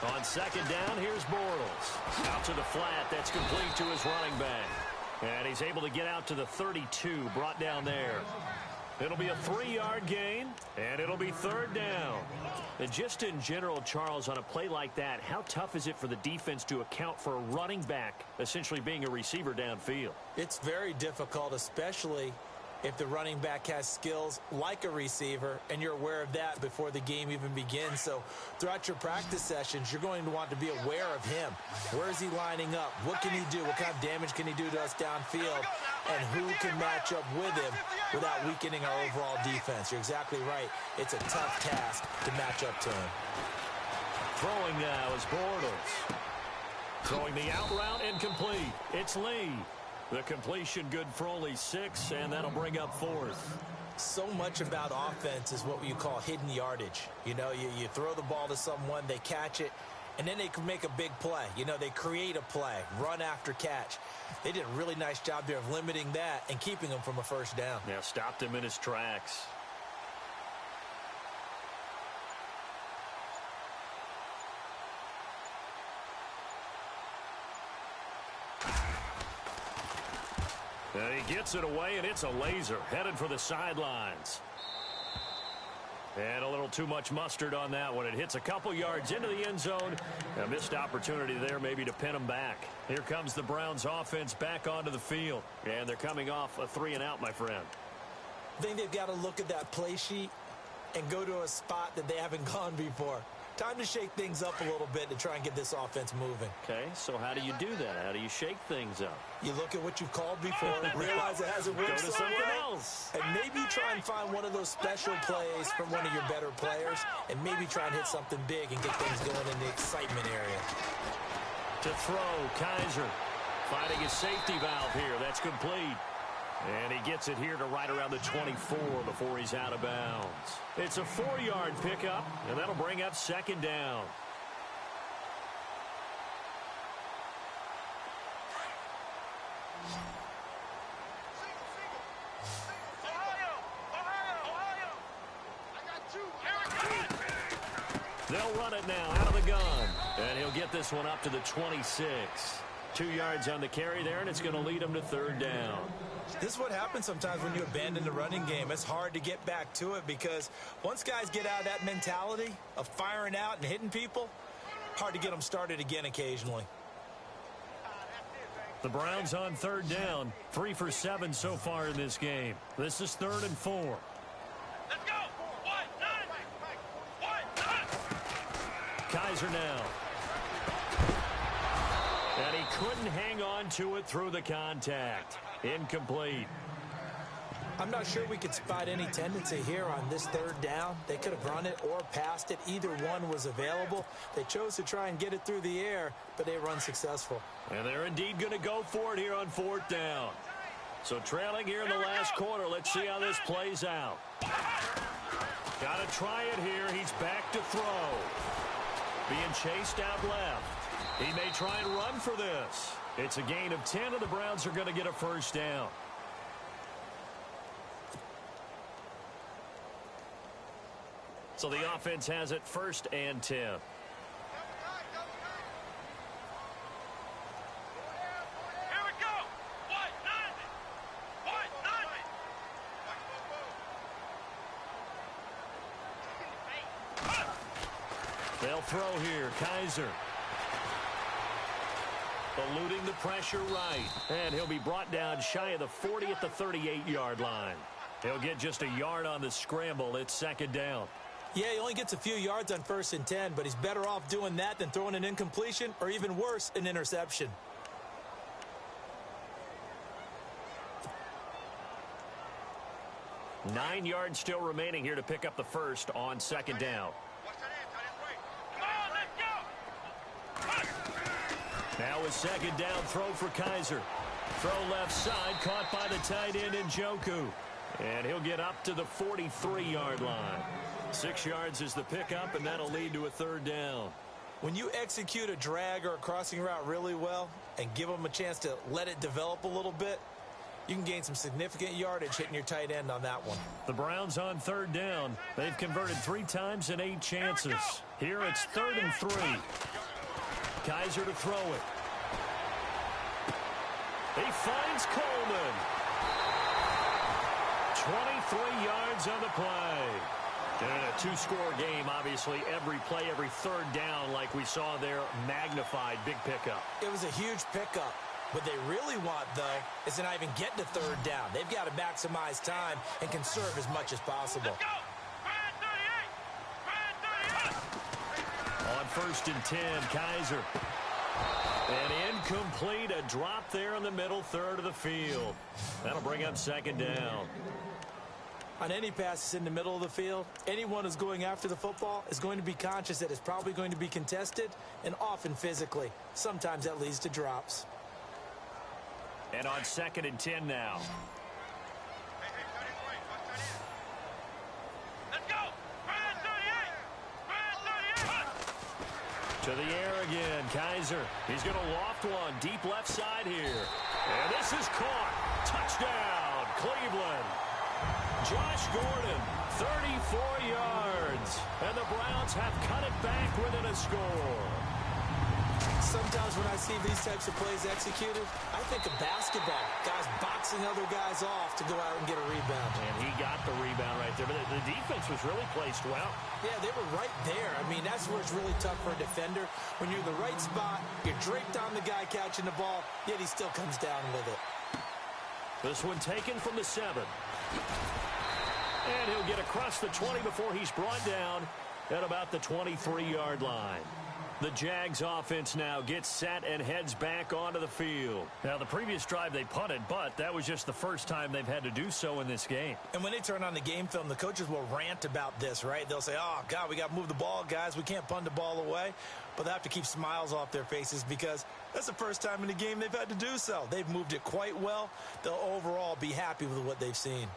On 2nd down, here's Bortles. Out to the flat. That's complete to his running back. And he's able to get out to the 32, brought down there. It'll be a 3-yard gain, and it'll be 3rd down. And just in general, Charles, on a play like that, how tough is it for the defense to account for a running back essentially being a receiver downfield? It's very difficult, especially if the running back has skills like a receiver, and you're aware of that before the game even begins. So throughout your practice sessions, you're going to want to be aware of him. Where is he lining up? What can he do? What kind of damage can he do to us downfield? And who can match up with him without weakening our overall defense? You're exactly right. It's a tough task to match up to him. Throwing now is Bortles. Throwing the out route incomplete. It's Lee. The completion good for only 6, and that'll bring up 4th. So much about offense is what you call hidden yardage. You know, you throw the ball to someone, they catch it, and then they can make a big play. You know, they create a play, run after catch. They did a really nice job there of limiting that and keeping him from a 1st down. Yeah, stopped him in his tracks. And he gets it away, and it's a laser headed for the sidelines. And a little too much mustard on that one. It hits a couple yards into the end zone. A missed opportunity there maybe to pin him back. Here comes the Browns offense back onto the field. And they're coming off a 3-and-out, my friend. I think they've got to look at that play sheet and go to a spot that they haven't gone before. Time to shake things up a little bit to try and get this offense moving. Okay, so how do you do that? How do you shake things up? You look at what you've called before, realize it hasn't worked Go to so something well, else. and maybe try and find one of those special plays from one of your better players, and maybe try and hit something big and get things going in the excitement area. To throw, Kaiser finding his safety valve here. That's complete. And he gets it here to right around the 24 before he's out of bounds. It's a 4-yard pickup, and that'll bring up 2nd down. They'll run it now out of the gun. And he'll get this one up to the 26. 2 yards on the carry there, and it's going to lead him to 3rd down. This is what happens sometimes when you abandon the running game. It's hard to get back to it because once guys get out of that mentality of firing out and hitting people, Hard to get them started again occasionally. The Browns on third down. 3 for 7 so far in this game. This is 3rd and 4. Let's go. 1-9. Kaiser now. And he couldn't hang on to it through the contact. Incomplete. I'm not sure we could spot any tendency here on this third down. They could have run it or passed it. Either one was available. They chose to try and get it through the air, but they were unsuccessful. And they're indeed going to go for it here on 4th down. So trailing here in the last quarter. Let's see how this plays out. Got to try it here. He's back to throw. Being chased out left. He may try and run for this. It's a gain of 10, and the Browns are going to get a first down. So the offense has it 1st and 10. Here we go. 1-9. They'll throw here. Kaiser. Eluding the pressure right. And he'll be brought down shy of the 40 at the 38-yard line. He'll get just a yard on the scramble. It's 2nd down. Yeah, he only gets a few yards on 1st and 10, but he's better off doing that than throwing an incompletion or even worse, an interception. Nine yards still remaining here to pick up the first on 2nd down. Now a 2nd down throw for Kaiser. Throw left side, caught by the tight end Njoku. And he'll get up to the 43-yard line. 6 yards is the pickup, and that'll lead to a 3rd down. When you execute a drag or a crossing route really well and give them a chance to let it develop a little bit, you can gain some significant yardage hitting your tight end on that one. The Browns on 3rd down. They've converted 3 times in 8 chances. Here it's 3rd and 3. Kaiser to throw it. He finds Coleman. 23 yards on the play. And in a 2-score game, obviously, every play, every 3rd down, like we saw there, magnified. Big pickup. It was a huge pickup. What they really want, though, is to not even get to 3rd down. They've got to maximize time and conserve as much as possible. On 1st and 10, Kaiser. And incomplete, a drop there in the middle third of the field. That'll bring up 2nd down. On any passes in the middle of the field, anyone who's going after the football is going to be conscious that it's probably going to be contested and often physically. Sometimes that leads to drops. And on 2nd and 10 now. Let's go. To the air again, Kaiser. He's going to loft one deep left side here. And this is caught. Touchdown, Cleveland. Josh Gordon, 34 yards. And the Browns have cut it back within a score. Sometimes when I see these types of plays executed, I think of basketball. Guys boxing other guys off to go out and get a rebound. And he got the rebound right there. But the defense was really placed well. Yeah, they were right there. I mean, that's where it's really tough for a defender. When you're in the right spot, you're draped on the guy catching the ball, yet he still comes down with it. This one taken from the 7. And he'll get across the 20 before he's brought down at about the 23-yard line. The Jags offense now gets set and heads back onto the field. Now, the previous drive they punted, but that was just the first time they've had to do so in this game. And when they turn on the game film, the coaches will rant about this, right? They'll say, oh, God, we got to move the ball, guys. We can't punt the ball away. But they have to keep smiles off their faces because that's the first time in the game they've had to do so. They've moved it quite well. They'll overall be happy with what they've seen.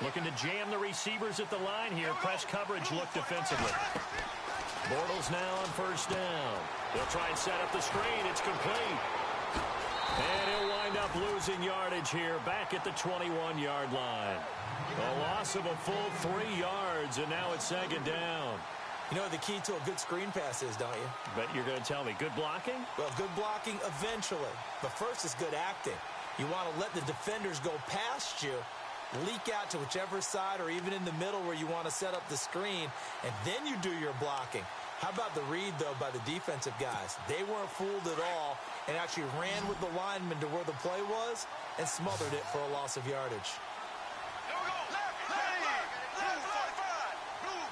Looking to jam the receivers at the line here. Press coverage look defensively. Bortles now on 1st down. They'll try and set up the screen. It's complete. And he'll wind up losing yardage here back at the 21-yard line. A loss of a full 3 yards, and now it's 2nd down. You know what the key to a good screen pass is, don't you? Bet you're going to tell me. Good blocking? Well, good blocking eventually. But first is good acting. You want to let the defenders go past you, leak out to whichever side or even in the middle where you want to set up the screen, and then you do your blocking. How about the read, though, by the defensive guys? They weren't fooled at all and actually ran with the lineman to where the play was and smothered it for a loss of yardage. Here we go. Left, blue 45. Blue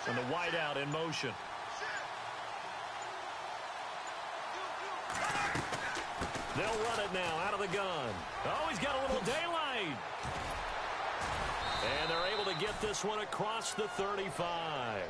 45. And the wideout in motion. They'll run it now out of the gun. Oh, he's got a little daylight. And they're able to get this one across the 35.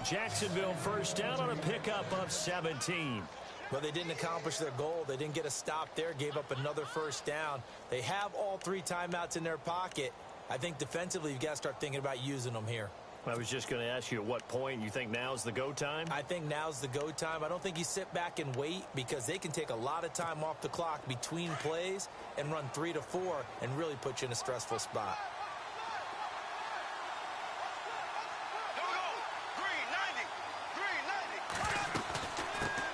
Jacksonville first down on a pickup of 17. Well, they didn't accomplish their goal. They didn't get a stop there, gave up another first down. They have all 3 timeouts in their pocket. I think defensively you've got to start thinking about using them here. I was just going to ask you at what point you think now's the go time? I think now's the go time. I don't think you sit back and wait because they can take a lot of time off the clock between plays and run 3 to 4 and really put you in a stressful spot. Here we go. Green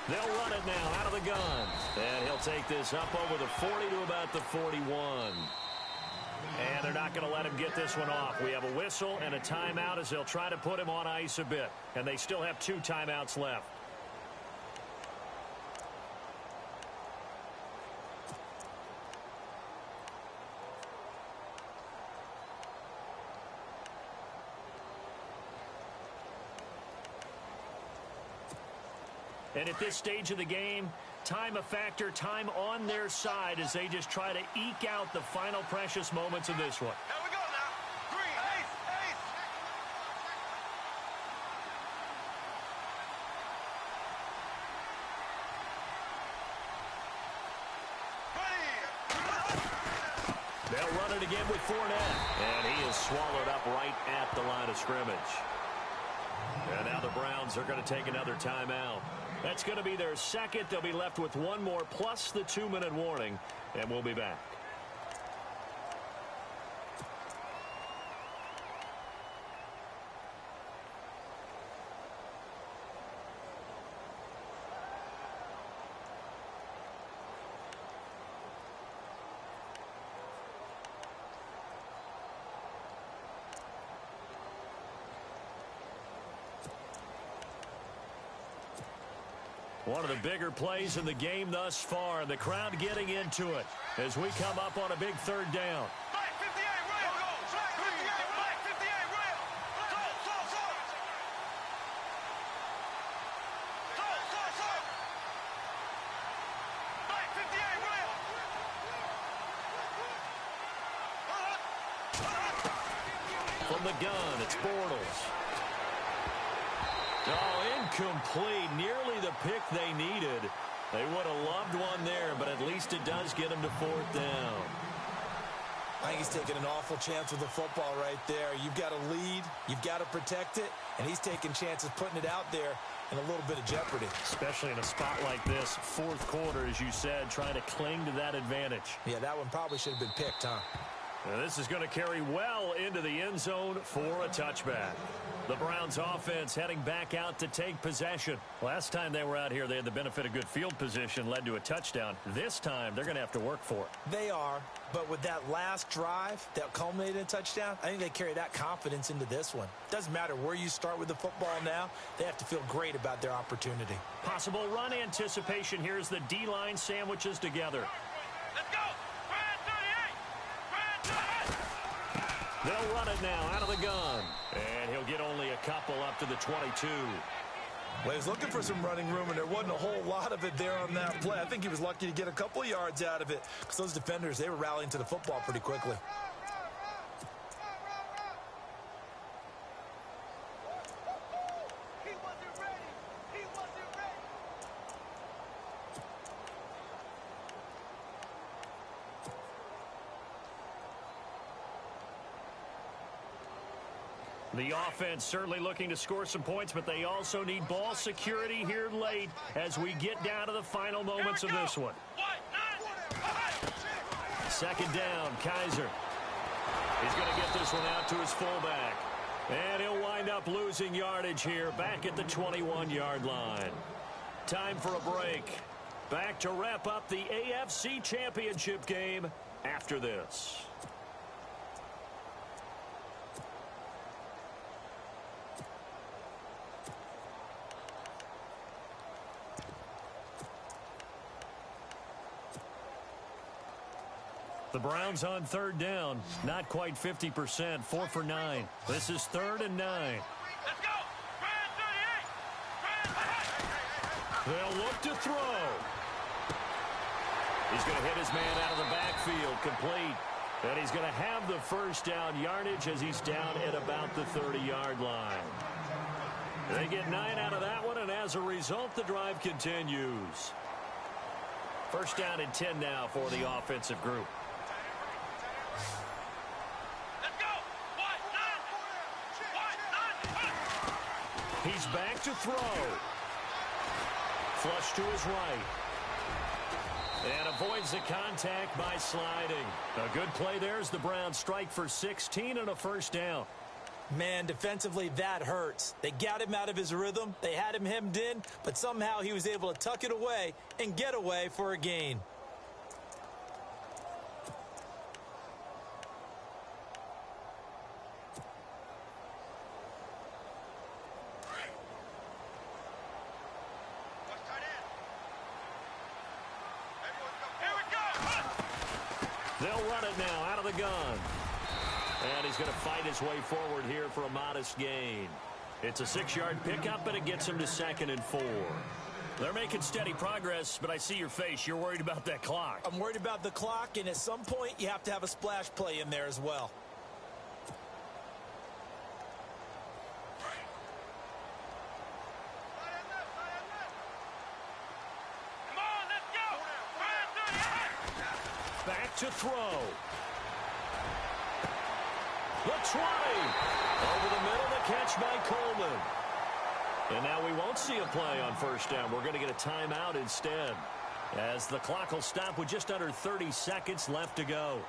90. They'll run it now out of the gun. And he'll take this up over the 40 to about the 41. And they're not going to let him get this one off. We have a whistle and a timeout as they'll try to put him on ice a bit. And they still have 2 timeouts left. And at this stage of the game, time a factor, time on their side as they just try to eke out the final precious moments of this one. Here we go now. Green, ace. They'll run it again with Fournette. And he is swallowed up right at the line of scrimmage. And now the Browns are going to take another timeout. That's going to be their second. They'll be left with 1 more plus the 2-minute warning. And we'll be back. One of the bigger plays in the game thus far, and the crowd getting into it as we come up on a big 3rd down. Flag 58, rail. Flag 58, flag 58, rail. Slow. Flag 58, rail. From the gun, it's Bortles. Oh, incomplete. Nearly the pick they needed. They would have loved one there, but at least it does get them to 4th down. I think he's taking an awful chance with the football right there. You've got to lead, you've got to protect it, and he's taking chances putting it out there in a little bit of jeopardy. Especially in a spot like this, 4th quarter, as you said, trying to cling to that advantage. Yeah, that one probably should have been picked, huh? Now this is going to carry well into the end zone for a touchback. The Browns offense heading back out to take possession. Last time they were out here, they had the benefit of good field position, led to a touchdown. This time, they're going to have to work for it. They are, but with that last drive that culminated in a touchdown, I think they carry that confidence into this one. Doesn't matter where you start with the football now, they have to feel great about their opportunity. Possible run anticipation. Here's the D-line sandwiches together. Let's go. They'll run it now out of the gun. And he'll get only a couple up to the 22. Well, he was looking for some running room, and there wasn't a whole lot of it there on that play. I think he was lucky to get a couple of yards out of it because those defenders, they were rallying to the football pretty quickly. The offense certainly looking to score some points, but they also need ball security here late as we get down to the final moments of this one. 2nd down, Kaiser. He's going to get this one out to his fullback. And he'll wind up losing yardage here back at the 21-yard line. Time for a break. Back to wrap up the AFC Championship game after this. The Browns on third down. Not quite 50%. 4 for 9. This is 3rd and 9. Let's go! Brand 38! They'll look to throw. He's going to hit his man out of the backfield. Complete. And he's going to have the first down yardage as he's down at about the 30-yard line. They get 9 out of that one, and as a result, the drive continues. First down and 10 now for the offensive group. He's back to throw. Flush to his right. And avoids the contact by sliding. A good play there as the Browns strike for 16 and a first down. Man, defensively, that hurts. They got him out of his rhythm. They had him hemmed in, but somehow he was able to tuck it away and get away for a gain. They'll run it now out of the gun. And he's going to fight his way forward here for a modest gain. It's a 6-yard pickup, and it gets him to 2nd and 4. They're making steady progress, but I see your face. You're worried about that clock. I'm worried about the clock, and at some point, you have to have a splash play in there as well. Come on, let's go! Brand 38! Back to throw. The 20. Over the middle, the catch by Coleman. And now we won't see a play on first down. We're going to get a timeout instead, as the clock will stop with just under 30 seconds left to go.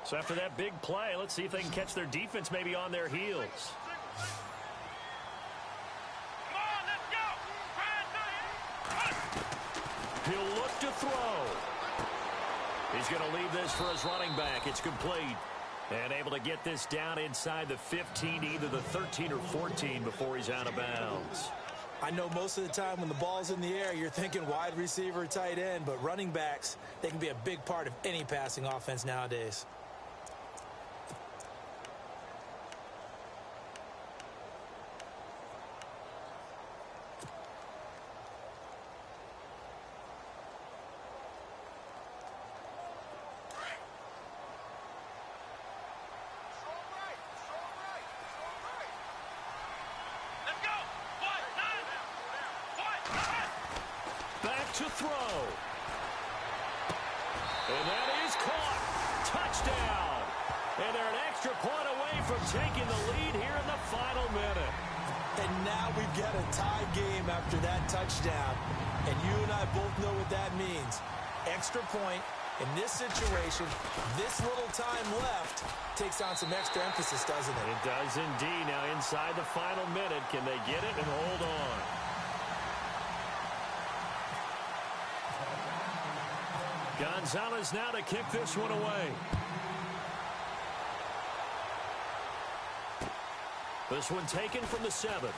So after that big play, let's see if they can catch their defense maybe on their heels. Come on, let's go! Brand 38! He'll look to throw. He's going to leave this for his running back. It's complete. And able to get this down inside the 15, either the 13 or 14 before he's out of bounds. I know most of the time when the ball's in the air, you're thinking wide receiver, tight end, but running backs, they can be a big part of any passing offense nowadays. To throw. And that is caught. Touchdown. And they're an extra point away from taking the lead here in the final minute. And now we've got a tie game after that touchdown. And you and I both know what that means. Extra point. In this situation, this little time left takes on some extra emphasis, doesn't it? It does indeed. Now inside the final minute, can they get it and hold on? Gonzalez now to kick this one away. This one taken from the 7.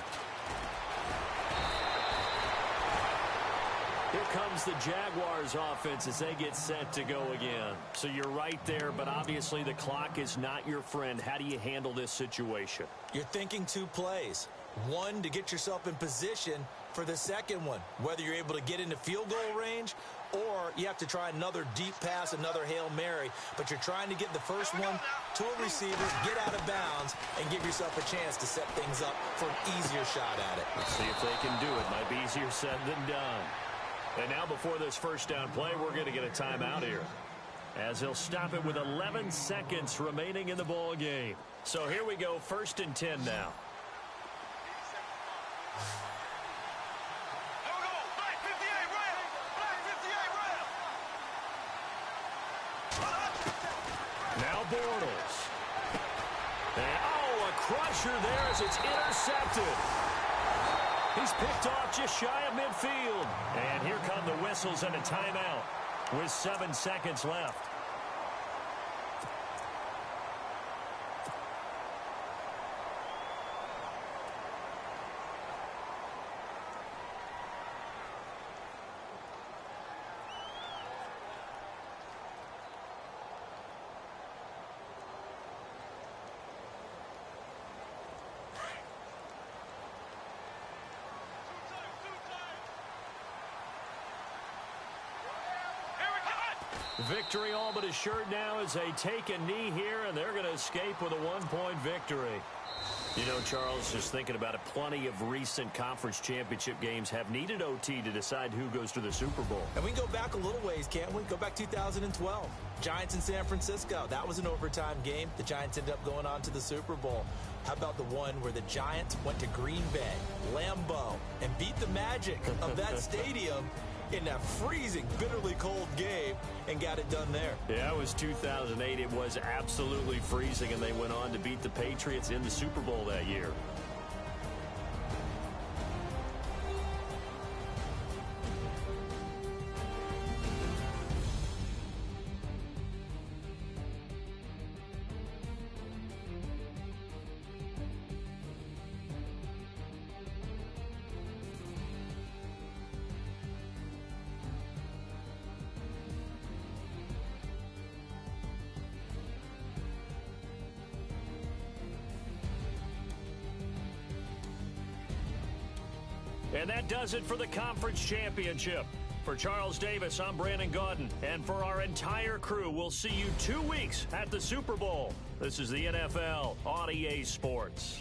Here comes the Jaguars offense as they get set to go again. So you're right there, but obviously the clock is not your friend. How do you handle this situation? You're thinking 2 plays. One, to get yourself in position for the second one, whether you're able to get into field goal range or you have to try another deep pass, another Hail Mary, but you're trying to get the first one to a receiver, get out of bounds, and give yourself a chance to set things up for an easier shot at it. Let's see if they can do it. Might be easier said than done. And now before this first down play, we're going to get a timeout here. as he'll stop it with 11 seconds remaining in the ball game. So here we go, 1st and 10 now. Now Bortles. And, oh, a crusher there as it's intercepted. He's picked off just shy of midfield. And here come the whistles and a timeout with 7 seconds left. Victory all but assured now as they take a knee here, and they're going to escape with a 1-point victory. You know, Charles, just thinking about it, plenty of recent conference championship games have needed OT to decide who goes to the Super Bowl. And we can go back a little ways, can't we? Go back 2012. Giants in San Francisco. That was an overtime game. The Giants ended up going on to the Super Bowl. How about the one where the Giants went to Green Bay, Lambeau, and beat the magic of that stadium in that freezing, bitterly cold game and got it done there? Yeah, it was 2008. It was absolutely freezing, and they went on to beat the Patriots in the Super Bowl that year. And that does it for the conference championship. For Charles Davis, I'm Brandon Gaudin. And for our entire crew, we'll see you 2 weeks at the Super Bowl. This is the NFL on EA Sports.